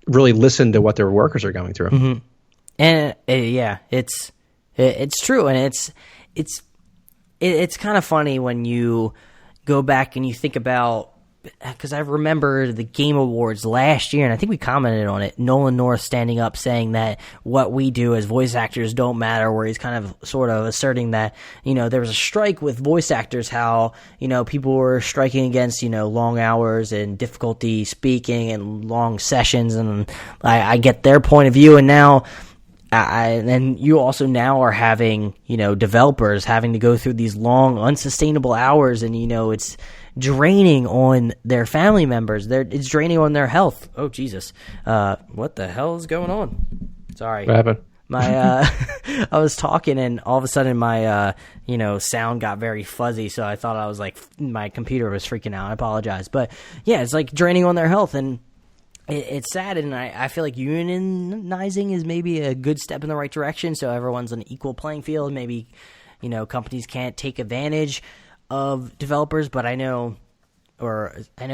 really listen to what their workers are going through. And it's true, and it's kind of funny when you go back and you think about, because I remember the Game Awards last year, and I think we commented on it, Nolan North standing up saying that what we do as voice actors don't matter, where he's kind of sort of asserting that, there was a strike with voice actors, how, people were striking against, long hours and difficulty speaking and long sessions, and I get their point of view, and now and you also now are having, developers having to go through these long, unsustainable hours, and, it's draining on their family members. It's draining on their health. Oh, Jesus. What the hell is going on? Sorry. What happened? I was talking, and all of a sudden my, sound got very fuzzy, so I thought I was like, my computer was freaking out. I apologize. But, yeah, it's like draining on their health, and it's sad, and I feel like unionizing is maybe a good step in the right direction, so everyone's on an equal playing field. Maybe, companies can't take advantage of developers, but I know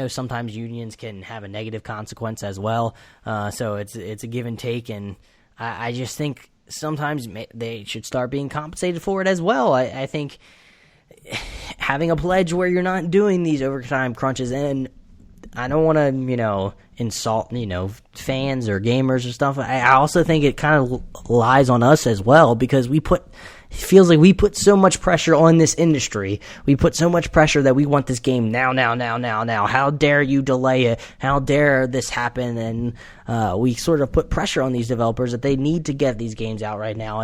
sometimes unions can have a negative consequence as well. So it's a give and take, and I just think sometimes they should start being compensated for it as well. I think having a pledge where you're not doing these overtime crunches, and I don't want to, insult, fans or gamers or stuff. I also think it kind of lies on us as well, because it feels like we put so much pressure on this industry. We put so much pressure that we want this game now. How dare you delay it? How dare this happen? And we sort of put pressure on these developers that they need to get these games out right now.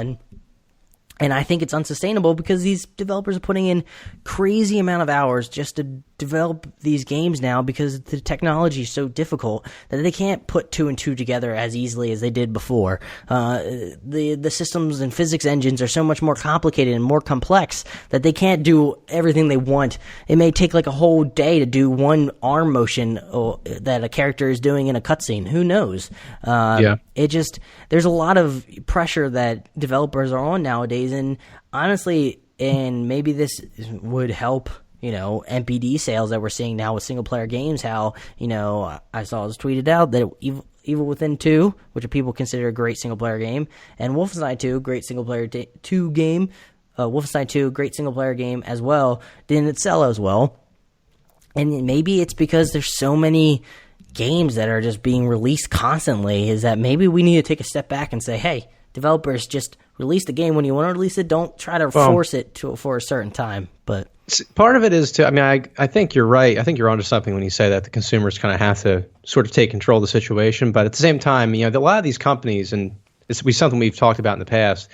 And I think it's unsustainable, because these developers are putting in crazy amount of hours just to develop these games now, because the technology is so difficult that they can't put two and two together as easily as they did before. The systems and physics engines are so much more complicated and more complex that they can't do everything they want. It may take like a whole day to do one arm motion that a character is doing in a cutscene. Who knows? There's a lot of pressure that developers are on nowadays, and honestly, and maybe this would help, NPD sales that we're seeing now with single player games. How, I saw it was tweeted out that Evil Within 2, which people consider a great single player game, and Wolfenstein 2, great single player game, Wolfenstein 2, great single player game as well, didn't sell as well. And maybe it's because there's so many games that are just being released constantly, is that maybe we need to take a step back and say, hey, developers, just release the game when you want to release it. Don't try to force it for a certain time. But Part of it is to, I mean, I think you're right. I think you're onto something when you say that the consumers kind of have to sort of take control of the situation. But at the same time, a lot of these companies, and it's something we've talked about in the past,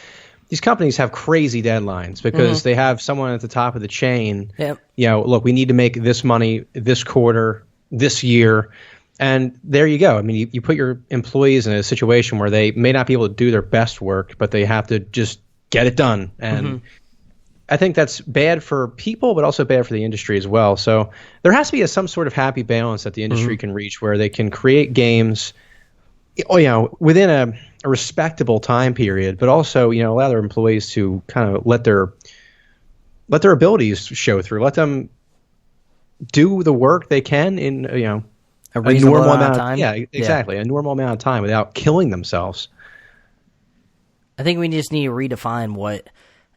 these companies have crazy deadlines because they have someone at the top of the chain. Yep. Look, we need to make this money this quarter, this year. And there you go. I mean, you put your employees in a situation where they may not be able to do their best work, but they have to just get it done. And I think that's bad for people, but also bad for the industry as well. So there has to be some sort of happy balance that the industry can reach where they can create games, within a respectable time period, but also, allow their employees to kind of let their abilities show through, let them do the work they can in, a reasonable amount of time. Yeah, exactly. A normal amount of time without killing themselves. I think we just need to redefine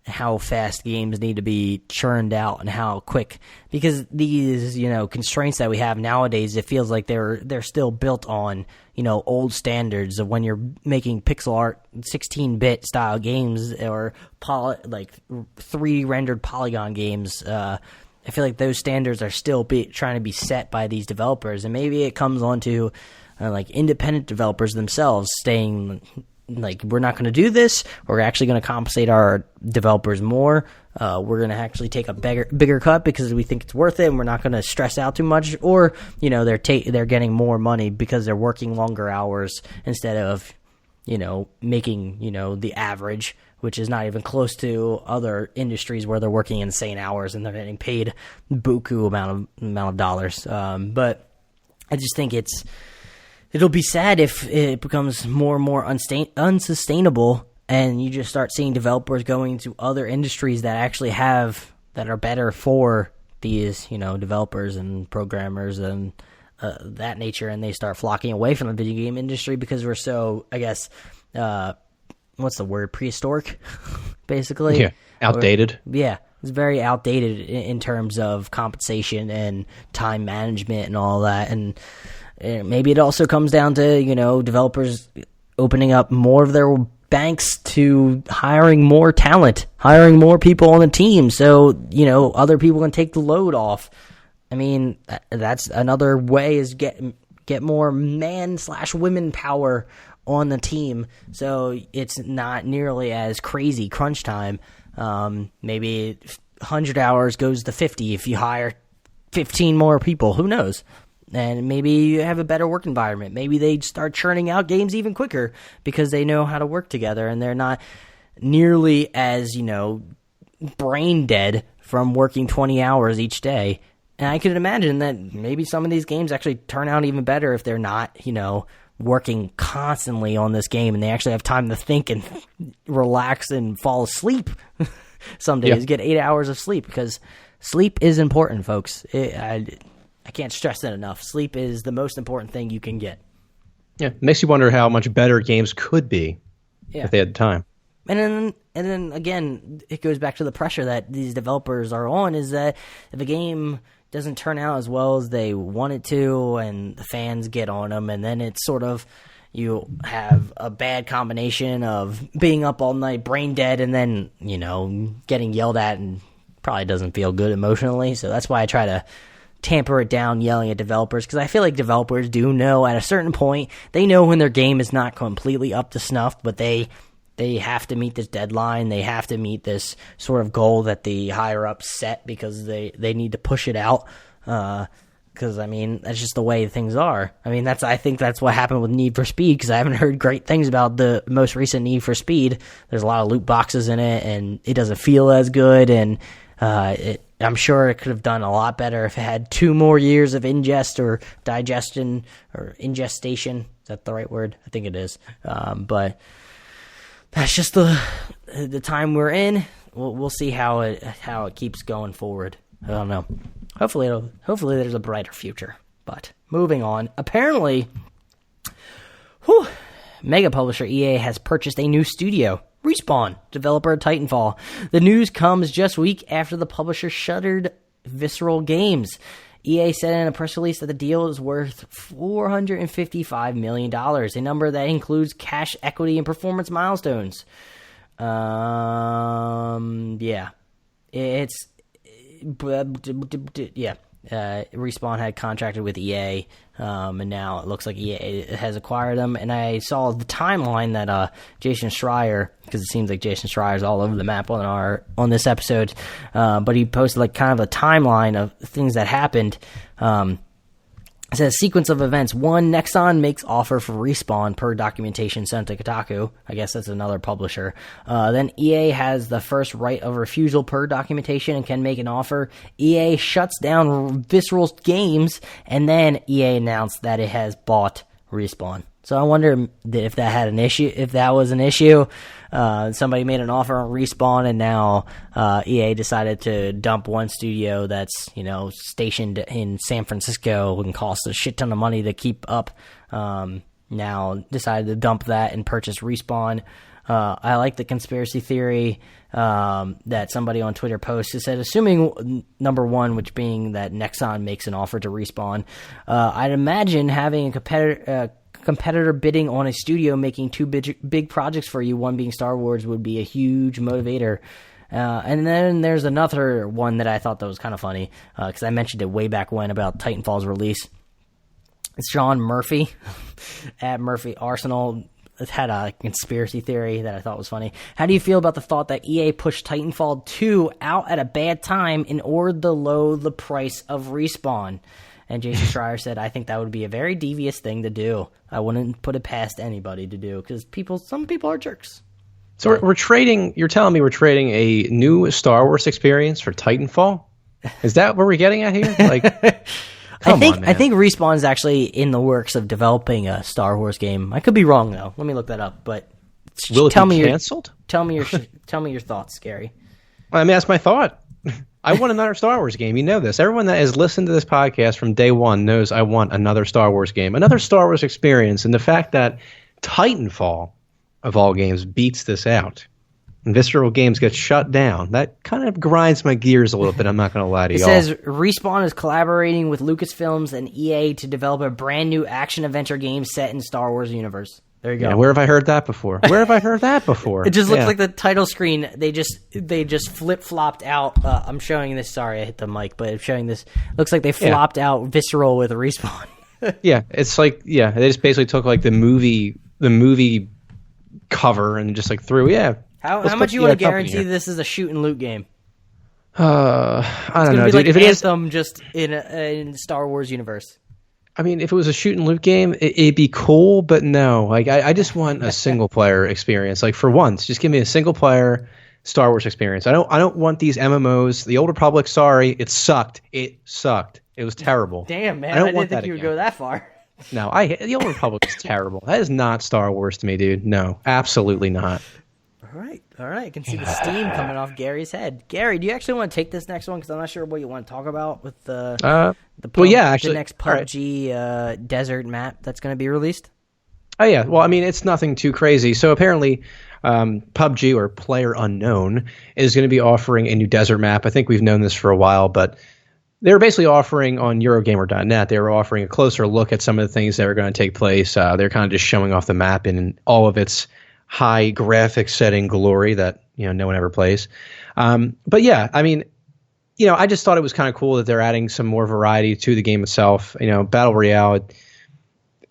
how fast games need to be churned out and how quick, because these constraints that we have nowadays, it feels like they're still built on old standards of when you're making pixel art 16-bit style games or like 3D rendered polygon games. I feel like those standards are still trying to be set by these developers, and maybe it comes onto like independent developers themselves staying like, we're not going to do this. We're actually going to compensate our developers more. We're going to actually take a bigger cut because we think it's worth it, and we're not going to stress out too much. Or they're getting more money because they're working longer hours instead of making the average, which is not even close to other industries where they're working insane hours and they're getting paid buku amount of dollars. But I just think it'll be sad if it becomes more and more unsustainable, and you just start seeing developers going to other industries that are better for these, developers and programmers and that nature, and they start flocking away from the video game industry because we're so, I guess, what's the word? Prehistoric, basically. Yeah, outdated. It's very outdated in terms of compensation and time management and all that, and maybe it also comes down to, developers opening up more of their banks to hiring more talent, hiring more people on the team so, other people can take the load off. I mean, that's another way is get more man/women power on the team so it's not nearly as crazy crunch time. Maybe 100 hours goes to 50 if you hire 15 more people. Who knows? And maybe you have a better work environment. Maybe they start churning out games even quicker because they know how to work together and they're not nearly as, brain dead from working 20 hours each day. And I could imagine that maybe some of these games actually turn out even better if they're not, working constantly on this game and they actually have time to think and relax and fall asleep some days. Get 8 hours of sleep, because sleep is important, folks. I can't stress that enough. Sleep is the most important thing you can get. Yeah, it makes you wonder how much better games could be if they had time. And then again, it goes back to the pressure that these developers are on, is that if a game doesn't turn out as well as they want it to and the fans get on them, and then it's sort of, you have a bad combination of being up all night, brain dead, and then, getting yelled at, and probably doesn't feel good emotionally. So that's why I try to tamper it down yelling at developers, because I feel like developers do know at a certain point, they know when their game is not completely up to snuff, but they have to meet this deadline, they have to meet this sort of goal that the higher-ups set because they need to push it out, because, I mean, that's just the way things are. I mean, I think that's what happened with Need for Speed, because I haven't heard great things about the most recent Need for Speed. There's a lot of loot boxes in it, and it doesn't feel as good, and I'm sure it could have done a lot better if it had 2 more years of ingest or digestion or ingestation. Is that the right word? I think it is. But that's just the time we're in. We'll see how it keeps going forward. I don't know. Hopefully there's a brighter future. But moving on. Apparently, mega publisher EA has purchased a new studio. Respawn, developer Titanfall. The news comes just a week after the publisher shuttered Visceral Games. EA said in a press release that the deal is worth $455 million, a number that includes cash, equity, and performance milestones. Yeah. It's Respawn had contracted with EA, and now it looks like EA has acquired them. And I saw the timeline that Jason Schreier, because it seems like Jason Schreier's all over the map on this episode, but he posted like kind of a timeline of things that happened. It says sequence of events. 1, Nexon makes offer for Respawn per documentation sent to Kotaku. I guess that's another publisher. Then EA has the first right of refusal per documentation and can make an offer. EA shuts down Visceral's games, and then EA announced that it has bought Respawn. So I wonder if that had an issue. If that was an issue, somebody made an offer on Respawn, and now EA decided to dump one studio that's stationed in San Francisco and cost a shit ton of money to keep up. Now decided to dump that and purchase Respawn. I like the conspiracy theory that somebody on Twitter posted. Said, assuming number one, which being that Nexon makes an offer to Respawn, I'd imagine having a competitor bidding on a studio making two big projects for you, one being Star Wars, would be a huge motivator. And then there's another one that I thought that was kind of funny, because I mentioned it way back when about Titanfall's release. It's Sean Murphy at Murphy Arsenal. It had a conspiracy theory that I thought was funny. How do you feel about the thought that EA pushed Titanfall 2 out at a bad time in order to lower the price of Respawn? And Jason Schreier said, I think that would be a very devious thing to do. I wouldn't put it past anybody to do, because some people are jerks. So we're trading, you're telling me we're trading a new Star Wars experience for Titanfall? Is that what we're getting at here? I think Respawn is actually in the works of developing a Star Wars game. I could be wrong though. Let me look that up. But will it be canceled? Tell me your thoughts, Gary. I mean, that's my thought. I want another Star Wars game. You know this. Everyone that has listened to this podcast from day one knows I want another Star Wars game, another Star Wars experience. And the fact that Titanfall, of all games, beats this out, and Visceral Games gets shut down, that kind of grinds my gears a little bit. I'm not going to lie to you. It says Respawn is collaborating with Lucasfilms and EA to develop a brand new action-adventure game set in Star Wars universe. There you go. Yeah, where have I heard that before? It just looks like the title screen. They just flip-flopped out. I'm showing this. Sorry, I hit the mic, but I'm showing this. Looks like they flopped out Visceral with Respawn. Yeah, it's like, they just basically took like the movie cover and just like threw, How much you want to guarantee this is a shoot and loot game? I don't know, dude. Like if it Anthem is just in Star Wars universe. I mean, if it was a shoot and loot game, it'd be cool, but no. Like, I just want a single player experience. Like, for once, just give me a single player Star Wars experience. I don't want these MMOs. The Old Republic, sorry, it sucked. It was terrible. Damn, man, I didn't think you would go that far. No, the Old Republic is terrible. That is not Star Wars to me, dude. No, absolutely not. All right. I can see the steam coming off Gary's head. Gary, do you actually want to take this next one? Because I'm not sure what you want to talk about with the next PUBG desert map that's going to be released. Oh, yeah. Well, I mean, it's nothing too crazy. So apparently PUBG, or Player Unknown, is going to be offering a new desert map. I think we've known this for a while, but they were basically offering on Eurogamer.net, they were offering a closer look at some of the things that were going to take place. They're kind of just showing off the map in all of its high graphic setting glory that no one ever plays. But yeah, I mean, I just thought it was kind of cool that they're adding some more variety to the game itself. Battle Royale.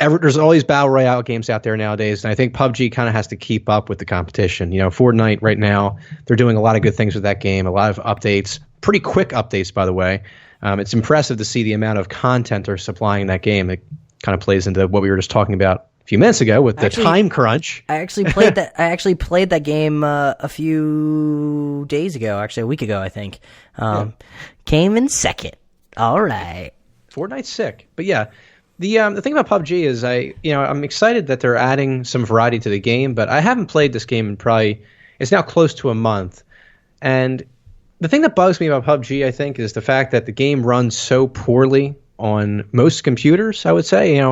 There's all these Battle Royale games out there nowadays, and I think PUBG kind of has to keep up with the competition. Fortnite right now, they're doing a lot of good things with that game, a lot of updates, pretty quick updates, by the way. It's impressive to see the amount of content they're supplying that game. It kind of plays into what we were just talking about a few minutes ago with the time crunch. I actually played that game a few days ago, actually a week ago, I think. Came in second. All right. Fortnite's sick. But yeah, the thing about PUBG is I'm excited that they're adding some variety to the game, but I haven't played this game in it's now close to a month. And the thing that bugs me about PUBG, I think, is the fact that the game runs so poorly on most computers, I would say.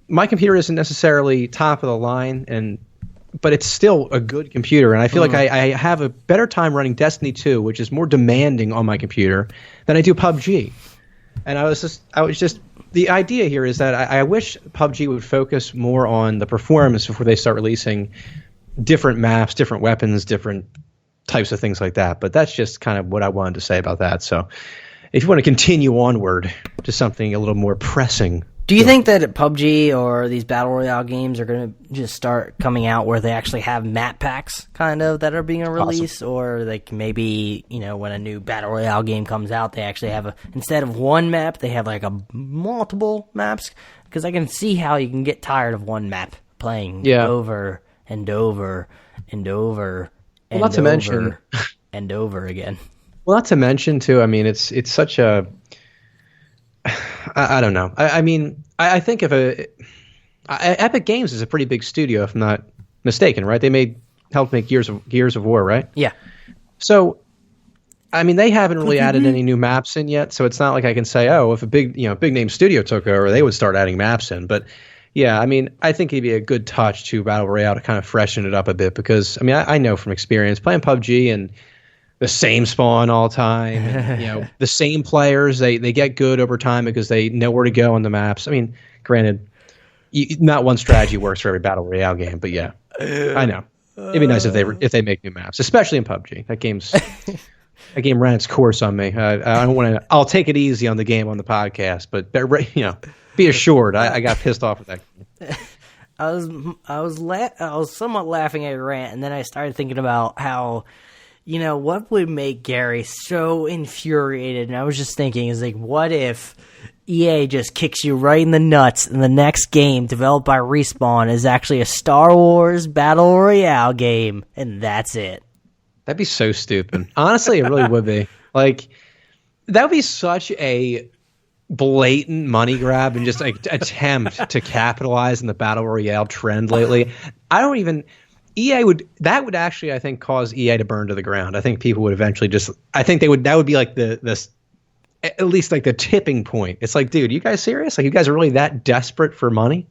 My computer isn't necessarily top of the line, but it's still a good computer, and I feel like I have a better time running Destiny 2, which is more demanding on my computer, than I do PUBG. And the idea here is that I wish PUBG would focus more on the performance before they start releasing different maps, different weapons, different types of things like that. But that's just kind of what I wanted to say about that. So if you want to continue onward to something a little more pressing. Do you think that PUBG or these Battle Royale games are going to just start coming out where they actually have map packs kind of that are being released? Or like maybe, when a new Battle Royale game comes out, they actually have instead of one map, they have like multiple maps? Because I can see how you can get tired of one map playing over and over and over and not to mention and over again. Well, not to mention too, I mean, it's such a, I don't know. I mean, I think if Epic Games is a pretty big studio, if I'm not mistaken, right? They helped make Gears of War, right? Yeah. So, I mean, they haven't really added any new maps in yet, so it's not like I can say, oh, if a big name studio took over, they would start adding maps in. But yeah, I mean, I think it'd be a good touch to Battle Royale to kind of freshen it up a bit because, I mean, I know from experience playing PUBG and the same spawn all the time, and, the same players, they get good over time because they know where to go on the maps. I mean, granted, not one strategy works for every Battle Royale game, but yeah, I know. It'd be nice if they make new maps, especially in PUBG. That game ran its course on me. I don't want to. I'll take it easy on the game on the podcast, but be assured, I got pissed off with that game. I was somewhat laughing at your rant, and then I started thinking about how, what would make Gary so infuriated? And I was just thinking, is like, what if EA just kicks you right in the nuts and the next game developed by Respawn is actually a Star Wars Battle Royale game, and that's it? That'd be so stupid. Honestly, it really would be. Like, that would be such a blatant money grab and just like attempt to capitalize on the Battle Royale trend lately. That would actually, I think, cause EA to burn to the ground. I think people would eventually that would be like at least like the tipping point. It's like, dude, you guys serious? Like, you guys are really that desperate for money?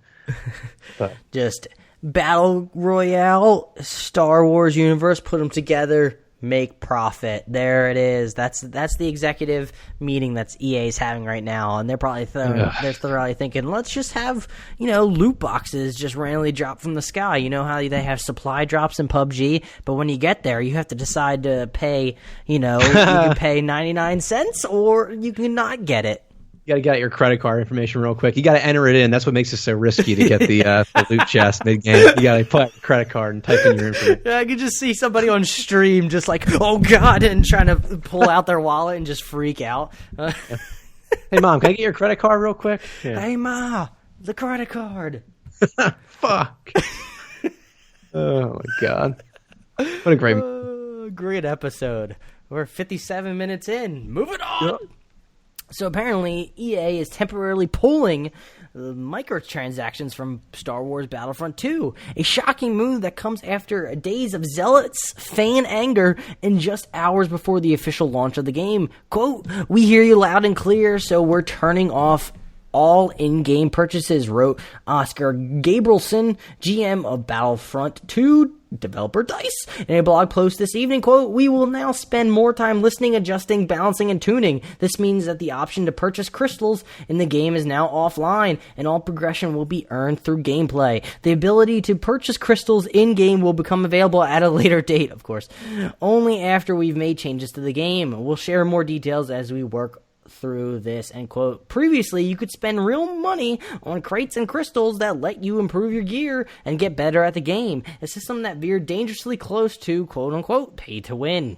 Just Battle Royale, Star Wars universe, put them together, make profit. There it is. That's the executive meeting that's EA's having right now, and they're probably thinking, let's just have loot boxes just randomly drop from the sky. You know how they have supply drops in PUBG, but when you get there, you have to decide to pay. You can pay 99 cents or you can not get it. You got to get your credit card information real quick. You got to enter it in. That's what makes it so risky to get the loot chest mid game. You got to put out your credit card and type in your information. Yeah, I could just see somebody on stream just like, oh god, and trying to pull out their wallet and just freak out. Hey mom, can I get your credit card real quick? Yeah. Hey ma, the credit card. Fuck. Oh my god. What a great episode. We're 57 minutes in. Moving on. Yep. So apparently, EA is temporarily pulling microtransactions from Star Wars Battlefront II. A shocking move that comes after days of zealots fan anger and just hours before the official launch of the game. Quote, "We hear you loud and clear, so we're turning off all in-game purchases," wrote Oscar Gabrielson, GM of Battlefront II developer DICE, in a blog post this evening. Quote, "We will now spend more time listening, adjusting, balancing, and tuning. This means that the option to purchase crystals in the game is now offline, and all progression will be earned through gameplay. The ability to purchase crystals in-game will become available at a later date, of course, only after we've made changes to the game. We'll share more details as we work through this," end quote. "Previously, you could spend real money on crates and crystals that let you improve your gear and get better at the game, a system that veered dangerously close to quote-unquote pay to win."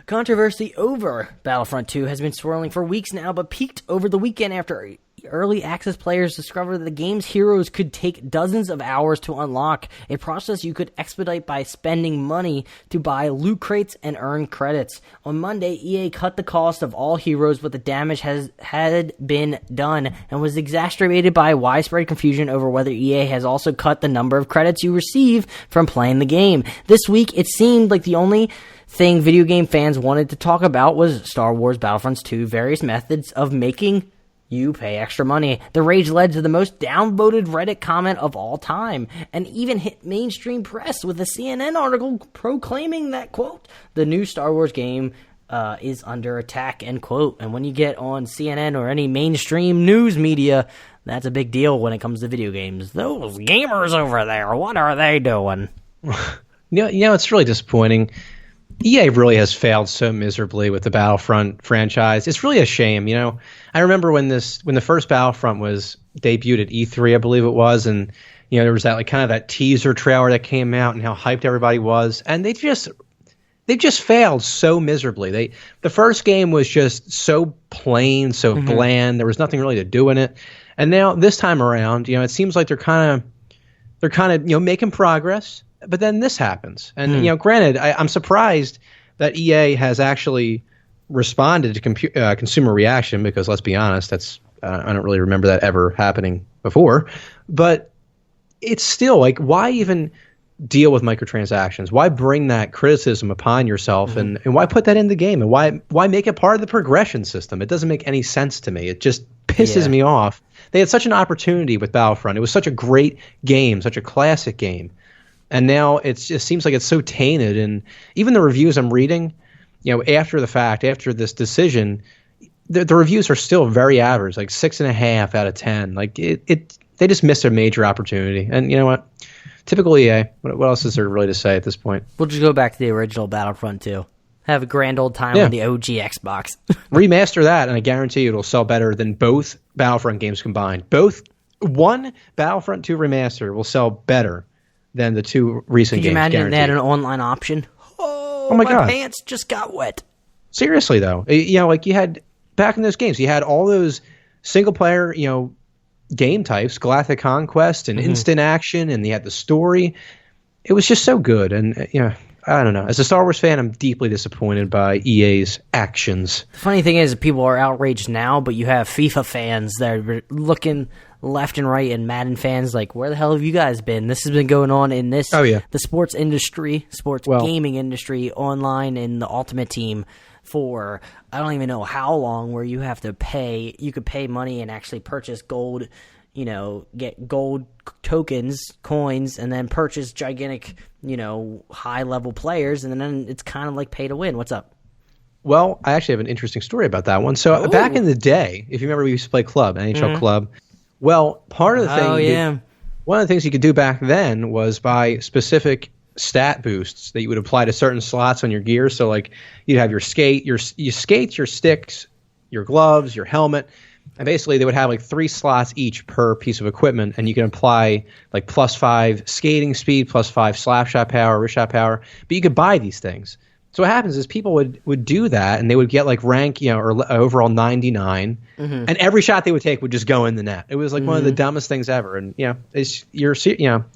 Controversy over Battlefront 2 has been swirling for weeks now, but peaked over the weekend after early access players discovered that the game's heroes could take dozens of hours to unlock, a process you could expedite by spending money to buy loot crates and earn credits. On Monday, EA cut the cost of all heroes, but the damage had been done and was exacerbated by widespread confusion over whether EA has also cut the number of credits you receive from playing the game. This week, it seemed like the only thing video game fans wanted to talk about was Star Wars Battlefront 2 various methods of making you pay extra money. The rage led to the most downvoted Reddit comment of all time, and even hit mainstream press with a CNN article proclaiming that, quote, "the new Star Wars game is under attack," end quote. And when you get on CNN or any mainstream news media, that's a big deal when it comes to video games. Those gamers over there, what are they doing? It's really disappointing. EA really has failed so miserably with the Battlefront franchise. It's really a shame. I remember when the first Battlefront was debuted at E3, I believe it was, and there was that kind of that teaser trailer that came out and how hyped everybody was, and they've just failed so miserably. The first game was just so plain, so bland. There was nothing really to do in it, and now this time around, it seems like they're kind of making progress. But then this happens. And, granted, I'm surprised that EA has actually responded to consumer reaction because, let's be honest, I don't really remember that ever happening before. But it's still why even deal with microtransactions? Why bring that criticism upon yourself and why put that in the game? And why make it part of the progression system? It doesn't make any sense to me. It just pisses me off. They had such an opportunity with Battlefront. It was such a great game, such a classic game. And now it just seems like it's so tainted. And even the reviews I'm reading, after the fact, after this decision, the reviews are still very average, 6.5 out of 10. They just missed a major opportunity. And you know what? Typical EA. What else is there really to say at this point? We'll just go back to the original Battlefront 2. Have a grand old time on the OG Xbox. Remaster that, and I guarantee you it'll sell better than both Battlefront games combined. One Battlefront 2 remaster will sell better than the two recent games. Could you imagine guaranteed. they had an online option? Oh my God. Pants just got wet. Seriously, though. You had, back in those games, you had all those single-player, game types, Galactic Conquest and Instant Action, and you had the story. It was just so good. And, I don't know. As a Star Wars fan, I'm deeply disappointed by EA's actions. The funny thing is, people are outraged now, but you have FIFA fans that are looking left and right, and Madden fans where the hell have you guys been? This has been going on in the sports industry, gaming industry, online in the Ultimate Team for I don't even know how long, where you have to pay. You could pay money and actually purchase gold, get gold tokens, coins, and then purchase gigantic, high-level players, and then it's kind of like pay to win. What's up? Well, I actually have an interesting story about that one. So back in the day, if you remember, we used to play Club, NHL Club. Well, part of the thing, one of the things you could do back then was buy specific stat boosts that you would apply to certain slots on your gear. So, you'd have your skates, your sticks, your gloves, your helmet, and basically they would have 3 slots each per piece of equipment, and you can apply +5 skating speed, +5 slap shot power, wrist shot power. But you could buy these things. So what happens is people would do that, and they would get rank, or overall 99, and every shot they would take would just go in the net. It was one of the dumbest things ever. And you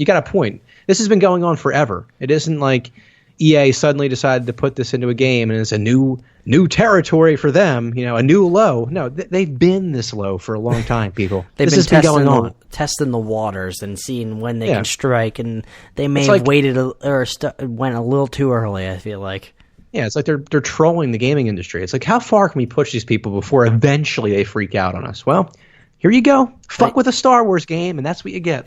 got a point. This has been going on forever. It isn't like EA suddenly decided to put this into a game and it's a new territory for them. A new low. No, they've been this low for a long time. People, this has been going on, testing the waters and seeing when they can strike, and they may have waited went a little too early. I feel like. Yeah, it's they're trolling the gaming industry. It's how far can we push these people before eventually they freak out on us? Well, here you go. Fuck with a Star Wars game, and that's what you get.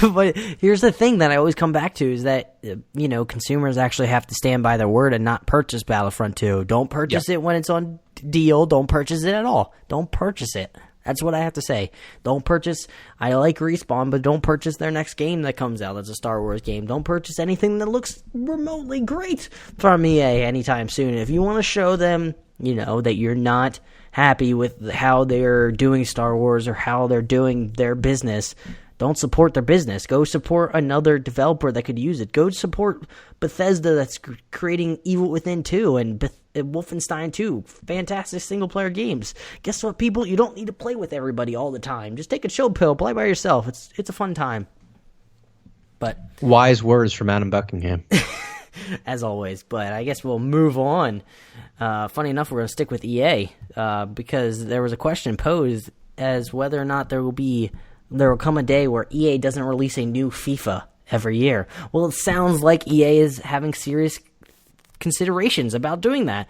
But here's the thing that I always come back to is that, consumers actually have to stand by their word and not purchase Battlefront 2. Don't purchase it when it's on deal. Don't purchase it at all. Don't purchase it. That's what I have to say. Don't purchase. I like Respawn, but don't purchase their next game that comes out that's a Star Wars game. Don't purchase anything that looks remotely great from EA anytime soon. If you want to show them, that you're not happy with how they're doing Star Wars or how they're doing their business, don't support their business. Go support another developer that could use it. Go support Bethesda that's creating Evil Within 2 and Wolfenstein 2. Fantastic single-player games. Guess what, people? You don't need to play with everybody all the time. Just take a chill pill. Play by yourself. It's a fun time. But wise words from Adam Buckingham. As always. But I guess we'll move on. Funny enough, we're going to stick with EA because there was a question posed as whether or not there will come a day where EA doesn't release a new FIFA every year. Well, it sounds like EA is having serious considerations about doing that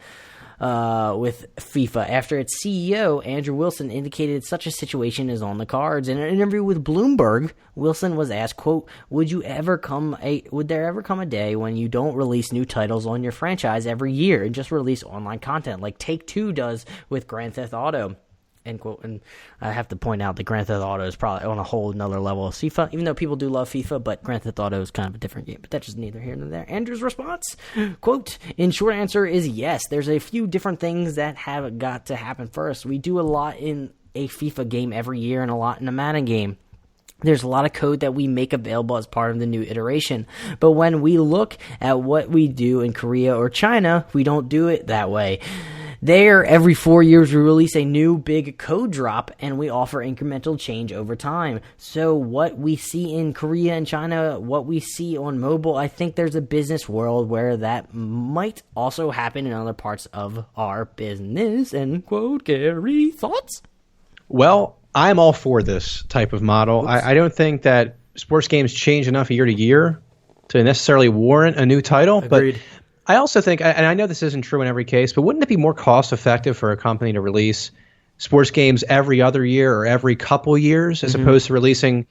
with FIFA after its CEO, Andrew Wilson, indicated such a situation is on the cards. In an interview with Bloomberg, Wilson was asked, quote, would there ever come a day when you don't release new titles on your franchise every year and just release online content like Take-Two does with Grand Theft Auto? end quote. And I have to point out that Grand Theft Auto is probably on a whole another level of FIFA, even though people do love FIFA, but Grand Theft Auto is kind of a different game. But that's just neither here nor there. Andrew's response, quote, in short answer is yes. There's a few different things that have got to happen first. We do a lot in a FIFA game every year and a lot in a Madden game. There's a lot of code that we make available as part of the new iteration. But when we look at what we do in Korea or China, we don't do it that way. There, every 4 years, we release a new big code drop, and we offer incremental change over time. So what we see in Korea and China, what we see on mobile, I think there's a business world where that might also happen in other parts of our business. End quote. Gary, thoughts? Well, I'm all for this type of model. I don't think that sports games change enough year to year to necessarily warrant a new title. Agreed. But I also think, and I know this isn't true in every case, but wouldn't it be more cost effective for a company to release sports games every other year or every couple years as opposed to releasing,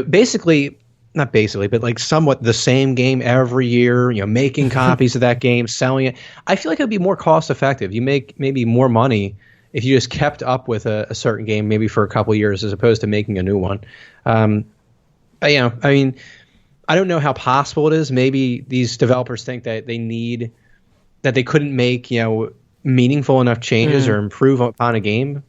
basically, not basically, but like somewhat the same game every year, making copies of that game, selling it. I feel like it would be more cost effective. You make maybe more money if you just kept up with a certain game maybe for a couple years as opposed to making a new one. I don't know how possible it is. Maybe these developers think that they couldn't make, meaningful enough changes or improve upon a game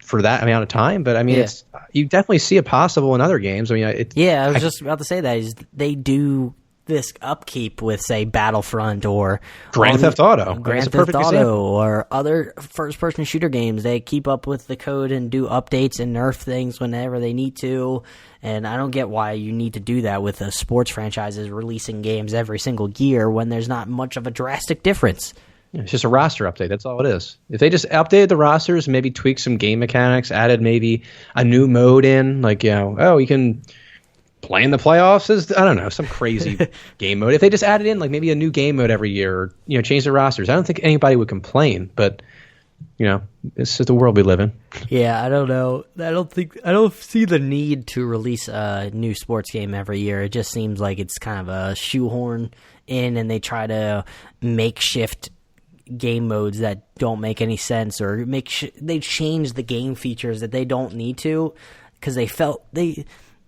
for that amount of time. But it's you definitely see it possible in other games. I was just about to say that they do this upkeep with, say, Battlefront or Grand Theft Auto. Grand Theft Auto or other first-person shooter games. They keep up with the code and do updates and nerf things whenever they need to. And I don't get why you need to do that with sports franchises releasing games every single year when there's not much of a drastic difference. It's just a roster update. That's all it is. If they just updated the rosters, maybe tweaked some game mechanics, added maybe a new mode in, like, you can play in the playoffs is, I don't know, some crazy game mode. If they just added in like maybe a new game mode every year or, change the rosters, I don't think anybody would complain. But, it's just the world we live in. Yeah, I don't know. I don't see the need to release a new sports game every year. It just seems like it's kind of a shoehorn in, and they try to makeshift game modes that don't make any sense, or they change the game features that they don't need to because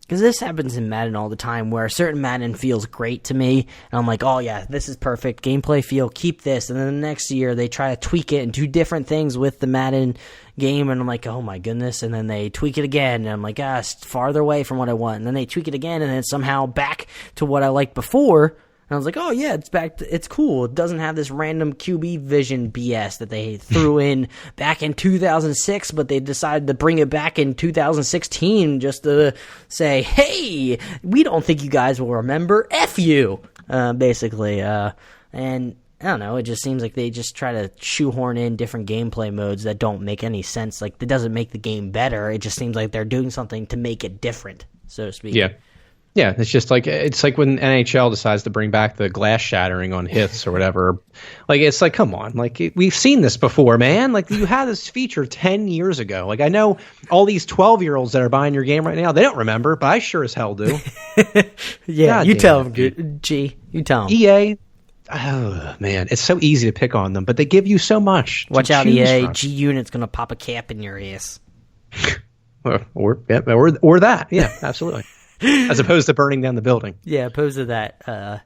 because this happens in Madden all the time, where a certain Madden feels great to me, and I'm like, oh yeah, this is perfect, gameplay feel, keep this, and then the next year they try to tweak it and do different things with the Madden game, and I'm like, oh my goodness, and then they tweak it again, and I'm like, it's farther away from what I want, and then they tweak it again, and then it's somehow back to what I liked before. And I was like, oh yeah, it's back. It's cool. It doesn't have this random QB vision BS that they threw in back in 2006, but they decided to bring it back in 2016 just to say, hey, we don't think you guys will remember. F you, basically. And I don't know, it just seems like they just try to shoehorn in different gameplay modes that don't make any sense. Like, it doesn't make the game better. It just seems like they're doing something to make it different, so to speak. Yeah, it's like when NHL decides to bring back the glass shattering on hits or whatever. Like, it's like, come on, like, we've seen this before, man. Like, you had this feature 10 years ago. Like, I know all these 12-year-olds that are buying your game right now, they don't remember, but I sure as hell do. Yeah, you tell them, G. You tell them. EA, oh man, it's so easy to pick on them, but they give you so much. Watch out, EA. From. G-Unit's gonna pop a cap in your ass. or that, yeah, absolutely. As opposed to burning down the building. Yeah, opposed to that.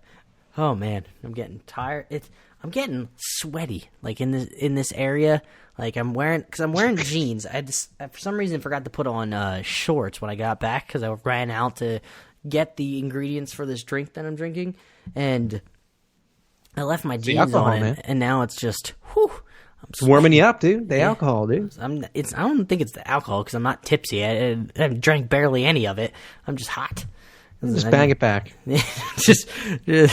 Oh man, I'm getting tired. I'm getting sweaty. Like in this area, like I'm wearing jeans. I for some reason forgot to put on shorts when I got back because I ran out to get the ingredients for this drink that I'm drinking, and I left my jeans on, and now it's just whew. It's warming you up, dude. The alcohol, dude. I don't think it's the alcohol because I'm not tipsy. I drank barely any of it. I'm just hot. Just bang it back. Yeah,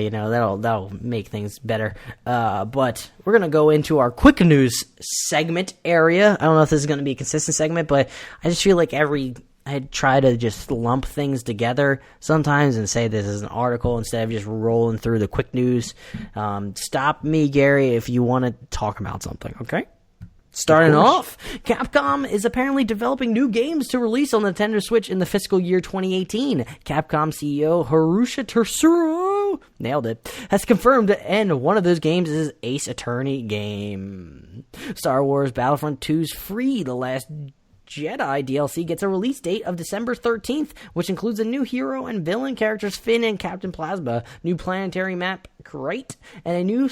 that'll make things better. But we're gonna go into our quick news segment area. I don't know if this is gonna be a consistent segment, but I just feel like I try to just lump things together sometimes and say this is an article instead of just rolling through the quick news. Stop me, Gary, if you want to talk about something, okay? Starting off, Capcom is apparently developing new games to release on the Nintendo Switch in the fiscal year 2018. Capcom CEO Hiroshi Tetsuro Woo! Nailed it. Has confirmed, and one of those games is Ace Attorney game. Star Wars Battlefront 2's free The Last Jedi DLC gets a release date of December 13th, which includes a new hero and villain characters Finn and Captain Plasma, new planetary map Crate, and a new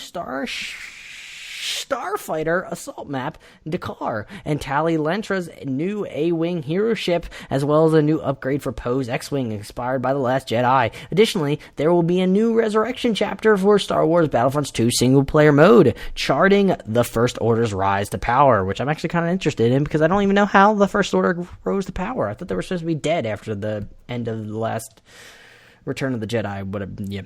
Starfighter assault map Dakar, and Tali Lentra's new A-Wing hero ship, as well as a new upgrade for Poe's X-Wing inspired by The Last Jedi. Additionally, there will be a new Resurrection chapter for Star Wars Battlefront 2 single-player mode, charting the First Order's rise to power, which I'm actually kind of interested in because I don't even know how the First Order rose to power. I thought they were supposed to be dead after the end of the last Return of the Jedi, whatever. Yeah.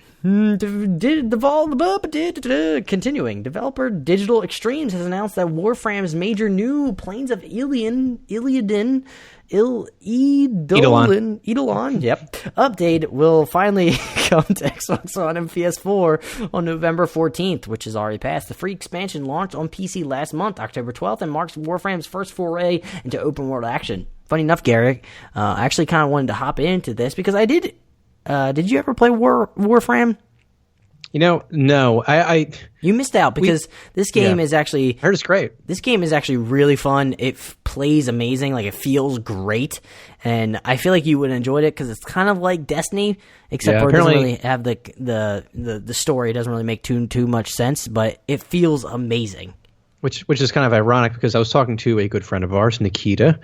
Continuing, developer Digital Extremes has announced that Warframe's major new Plains of Eidolon, yep, update will finally come to Xbox One and PS4 on November 14th, which is already passed. The free expansion launched on PC last month, October 12th, and marks Warframe's first foray into open world action. Funny enough, Garrick, I actually kind of wanted to hop into this because I did. Did you ever play Warframe? No. You missed out because this game is actually... I heard it's great. This game is actually really fun. It plays amazing. Like, it feels great. And I feel like you would enjoy it because it's kind of like Destiny, except for it doesn't really have the story. It doesn't really make too much sense, but it feels amazing. Which is kind of ironic because I was talking to a good friend of ours, Nikita,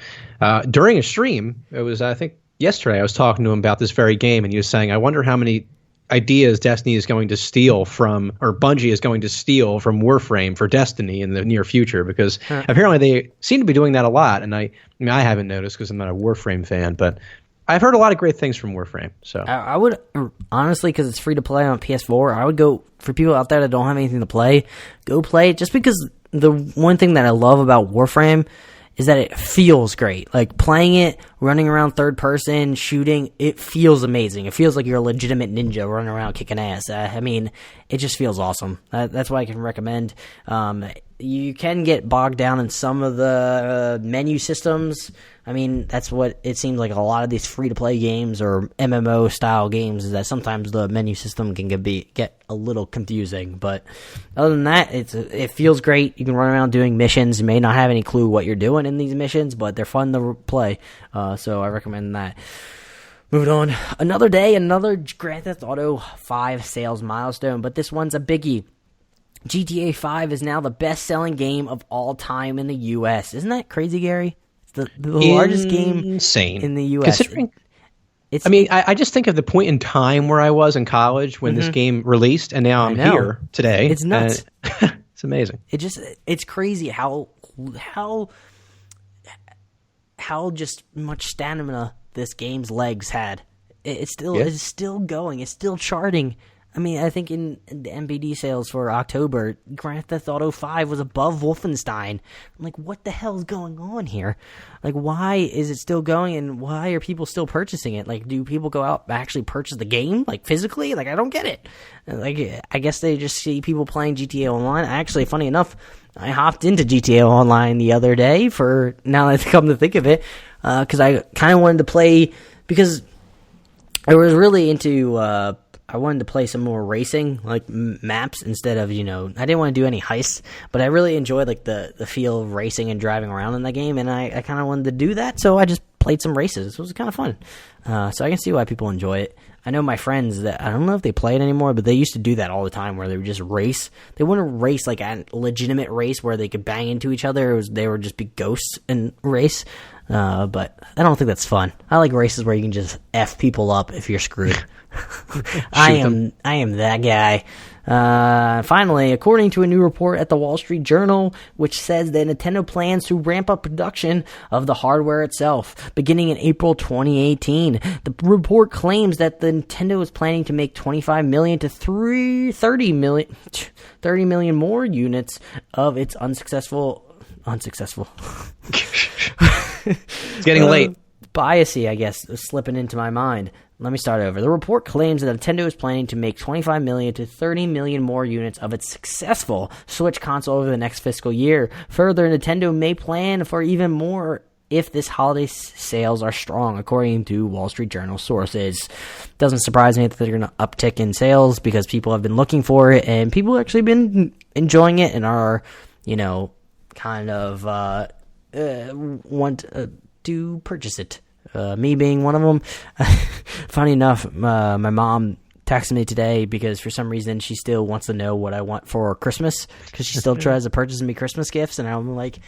during a stream. It was, I think, yesterday I was talking to him about this very game, and he was saying, I wonder how many ideas Destiny is going to steal from, or Bungie is going to steal from Warframe for Destiny in the near future, because apparently they seem to be doing that a lot, and I haven't noticed because I'm not a Warframe fan, but I've heard a lot of great things from Warframe. So I would, honestly, because it's free to play on PS4, I would go, for people out there that don't have anything to play, go play it, just because the one thing that I love about Warframe is that it feels great. Like, playing it, running around third person, shooting, it feels amazing. It feels like you're a legitimate ninja running around kicking ass. I mean, it just feels awesome. That's why I can recommend. You can get bogged down in some of the menu systems. I mean, that's what it seems like a lot of these free-to-play games or MMO-style games, is that sometimes the menu system can get a little confusing. But other than that, it feels great. You can run around doing missions. You may not have any clue what you're doing in these missions, but they're fun to play. So I recommend that. Moving on. Another day, another Grand Theft Auto 5 sales milestone, but this one's a biggie. GTA 5 is now the best-selling game of all time in the U.S. Isn't that crazy, Gary? It's the largest game in the U.S. Considering, I just think of the point in time where I was in college when this game released, and now I'm here today. It's nuts. It's amazing. It's crazy how just much stamina this game's legs had. It's still going. It's still charting. I mean, I think in the NBD sales for October, Grand Theft Auto 5 was above Wolfenstein. I'm like, what the hell is going on here? Like, why is it still going, and why are people still purchasing it? Like, do people go out and actually purchase the game, like, physically? Like, I don't get it. Like, I guess they just see people playing GTA Online. Actually, funny enough, I hopped into GTA Online the other day now that I come to think of it, because I kind of wanted to play, because I was really into... I wanted to play some more racing, like maps, instead of, I didn't want to do any heists, but I really enjoyed, like, the feel of racing and driving around in that game, and I kind of wanted to do that, so I just played some races. It was kind of fun. So I can see why people enjoy it. I know my friends that, I don't know if they play it anymore, but they used to do that all the time, where they would just race. They wouldn't race like a legitimate race where they could bang into each other. They would just be ghosts and race. But I don't think that's fun. I like races where you can just F people up if you're screwed. I am that guy. Finally, according to a new report at the Wall Street Journal, which says that Nintendo plans to ramp up production of the hardware itself, beginning in April 2018. The report claims that the Nintendo is planning to make 25 million to 30 million more units of its unsuccessful. It's getting late. Biasy, I guess, is slipping into my mind. Let me start over. The report claims that Nintendo is planning to make 25 million to 30 million more units of its successful Switch console over the next fiscal year. Further, Nintendo may plan for even more if this holiday sales are strong, according to Wall Street Journal sources. Doesn't surprise me that they're going to uptick in sales because people have been looking for it and people have actually been enjoying it and are, kind of want to purchase it. Me being one of them. Funny enough, my mom texted me today because for some reason she still wants to know what I want for Christmas because she still tries to purchase me Christmas gifts, and I'm like,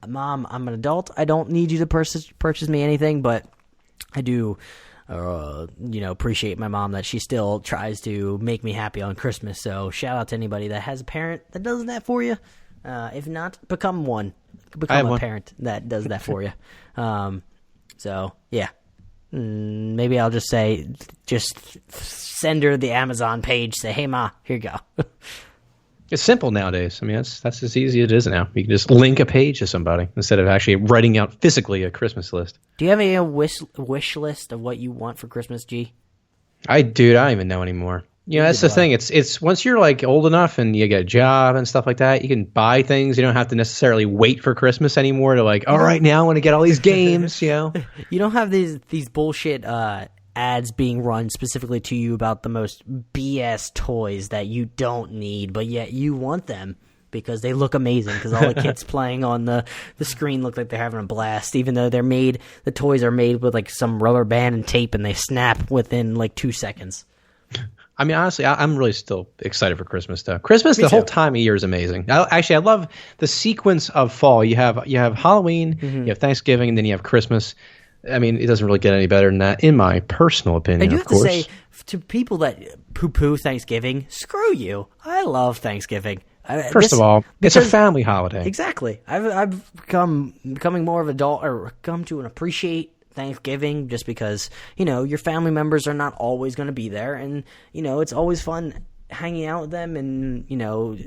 Mom, I'm an adult. I don't need you to purchase me anything, but I do, appreciate my mom that she still tries to make me happy on Christmas. So shout out to anybody that has a parent that does that for you. If not, become one. Become a parent that does that for you. So yeah, maybe I'll just send her the Amazon page. Say, hey, Ma, here you go. It's simple nowadays. I mean, that's as easy as it is now. You can just link a page to somebody instead of actually writing out physically a Christmas list. Do you have a wish list of what you want for Christmas, G? I don't even know anymore. That's the thing. It's once you're like old enough and you get a job and stuff like that, you can buy things. You don't have to necessarily wait for Christmas anymore to all right, now I want to get all these games. You don't have these bullshit ads being run specifically to you about the most BS toys that you don't need, but yet you want them because they look amazing because all the kids playing on the screen look like they're having a blast, even though the toys are made with like some rubber band and tape and they snap within like 2 seconds. I mean, honestly, I'm really still excited for Christmas stuff. Christmas, the whole time of year is amazing. I love the sequence of fall. You have Halloween, you have Thanksgiving, and then you have Christmas. I mean, it doesn't really get any better than that, in my personal opinion. I do have to say, to people that poo-poo Thanksgiving, screw you. I love Thanksgiving. First of all, it's a family holiday. Exactly. I've becoming more of an adult, or come to appreciate Thanksgiving just because, your family members are not always going to be there, and, it's always fun hanging out with them and,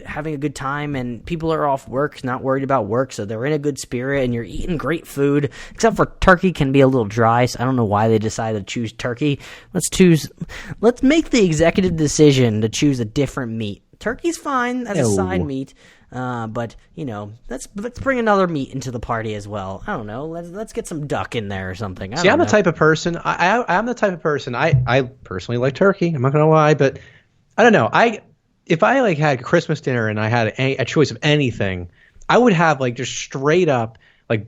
having a good time, and people are off work, not worried about work, so they're in a good spirit, and you're eating great food, except for turkey can be a litlittle dry, so I don't know why they decided to choose turkey. Let's make the executive decision to choose a different meat. Turkey's fine as a side meat, but let's bring another meat into the party as well. I don't know. Let's get some duck in there or something. I'm the type of person. I'm the type of person. I personally like turkey. I'm not gonna lie, but I don't know. If I had Christmas dinner and I had a choice of anything, I would have just straight up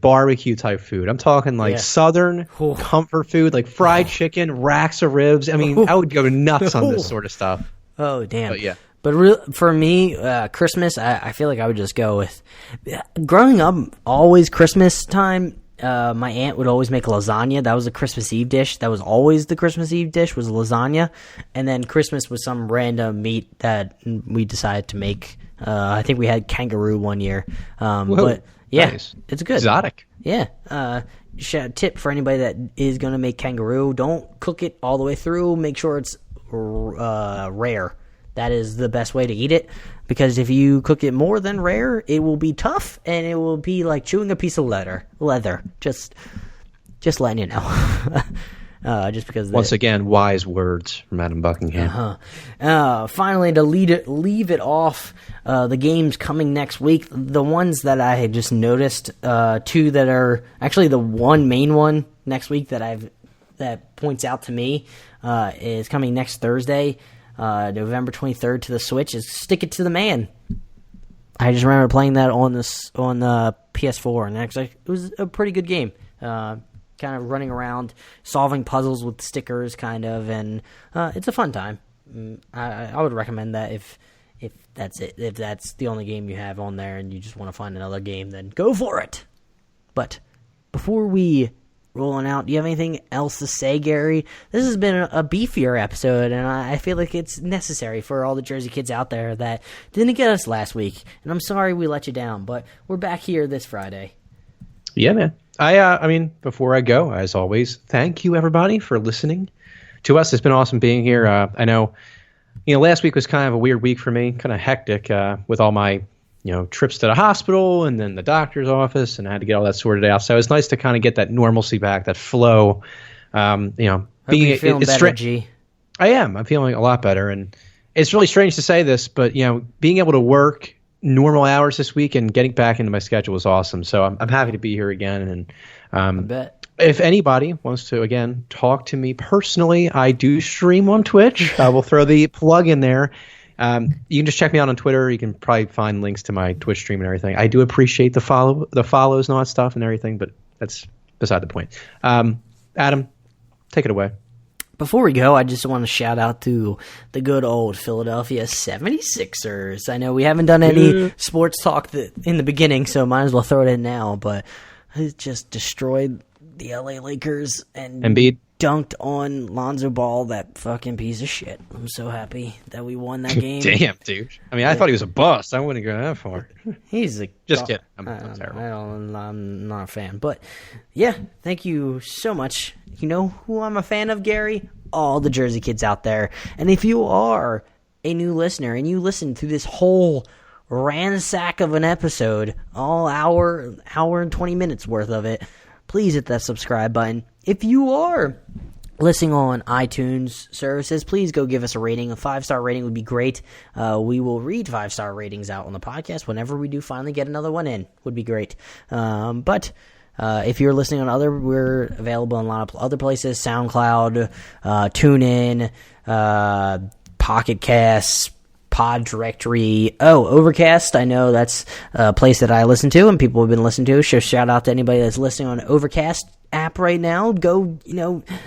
barbecue type food. I'm talking Southern comfort food, like fried chicken, racks of ribs. I mean, I would go nuts on this sort of stuff. Oh damn! But yeah. But for me, Christmas, I feel like I would just go with... Growing up, always Christmas time, my aunt would always make lasagna. That was a Christmas Eve dish. That was always the Christmas Eve dish, was lasagna. And then Christmas was some random meat that we decided to make. I think we had kangaroo one year. But yeah, nice. It's good. Exotic. Yeah. Tip for anybody that is going to make kangaroo, don't cook it all the way through. Make sure it's rare. That is the best way to eat it, because if you cook it more than rare, it will be tough and it will be like chewing a piece of leather. Just letting you know. Just because. Once again, wise words from Adam Buckingham. Finally, to leave it off, the games coming next week. The ones that I had just noticed, two that are actually the one main one next week that points out to me is coming next Thursday. November 23rd to the Switch is Stick It to the Man. I just remember playing that on the PS4, and actually it was a pretty good game. Kind of running around, solving puzzles with stickers, kind of, and it's a fun time. I would recommend that if that's it. If that's the only game you have on there, and you just want to find another game, then go for it. But before we rolling out, do you have anything else to say, Gary? This has been a beefier episode, and I feel like it's necessary for all the Jersey kids out there that didn't get us last week. And I'm sorry we let you down, but we're back here this Friday. Yeah, man. I mean, before I go, as always, thank you everybody for listening to us. It's been awesome being here. I know, last week was kind of a weird week for me, kind of hectic with all my trips to the hospital and then the doctor's office, and I had to get all that sorted out. So it's nice to kind of get that normalcy back, that flow. Hope you're feeling better, G. I am. I'm feeling a lot better, and it's really strange to say this, but being able to work normal hours this week, and getting back into my schedule was awesome. So I'm happy to be here again. And I bet. if anybody wants to, again, talk to me personally, I do stream on Twitch. I will throw the plug in there. You can just check me out on Twitter. You can probably find links to my Twitch stream and everything. I do appreciate the follows and all that stuff and everything, but that's beside the point. Adam, take it away. Before we go, I just want to shout out to the good old Philadelphia 76ers. I know we haven't done any sports talk in the beginning, so might as well throw it in now, but it just destroyed the LA Lakers and Embiid dunked on Lonzo Ball, that fucking piece of shit. I'm so happy that we won that game. Damn, dude. I mean, I thought he was a bust. I wouldn't go that far. He's a... Just kidding. I'm terrible. I'm not a fan. But, yeah, thank you so much. You know who I'm a fan of, Gary? All the Jersey kids out there. And if you are a new listener and you listen to this whole ransack of an episode, all hour and 20 minutes worth of it, please hit that subscribe button. If you are listening on iTunes services, please go give us a rating. A 5-star rating would be great. We will read 5-star ratings out on the podcast whenever we do finally get another one in. Would be great. But if you're listening on we're available in a lot of other places: SoundCloud, TuneIn, Pocket Casts, Pod Directory. Overcast. I know that's a place that I listen to and people have been listening to. So shout out to anybody that's listening on Overcast app right now. Go,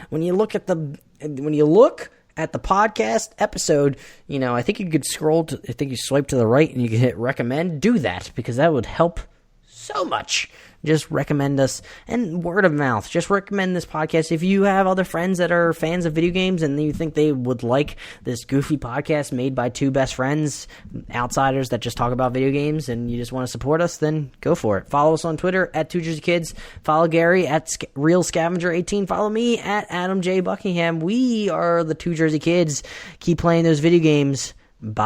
when you look at the podcast episode, I think you could you swipe to the right and you can hit recommend. Do that because that would help so much. Just recommend us, and word of mouth. Just recommend this podcast. If you have other friends that are fans of video games and you think they would like this goofy podcast made by two best friends, outsiders that just talk about video games, and you just want to support us, then go for it. Follow us on Twitter at 2JerseyKids. Follow Gary at RealScavenger18. Follow me at Adam J. Buckingham. We are the 2 Jersey Kids. Keep playing those video games. Bye.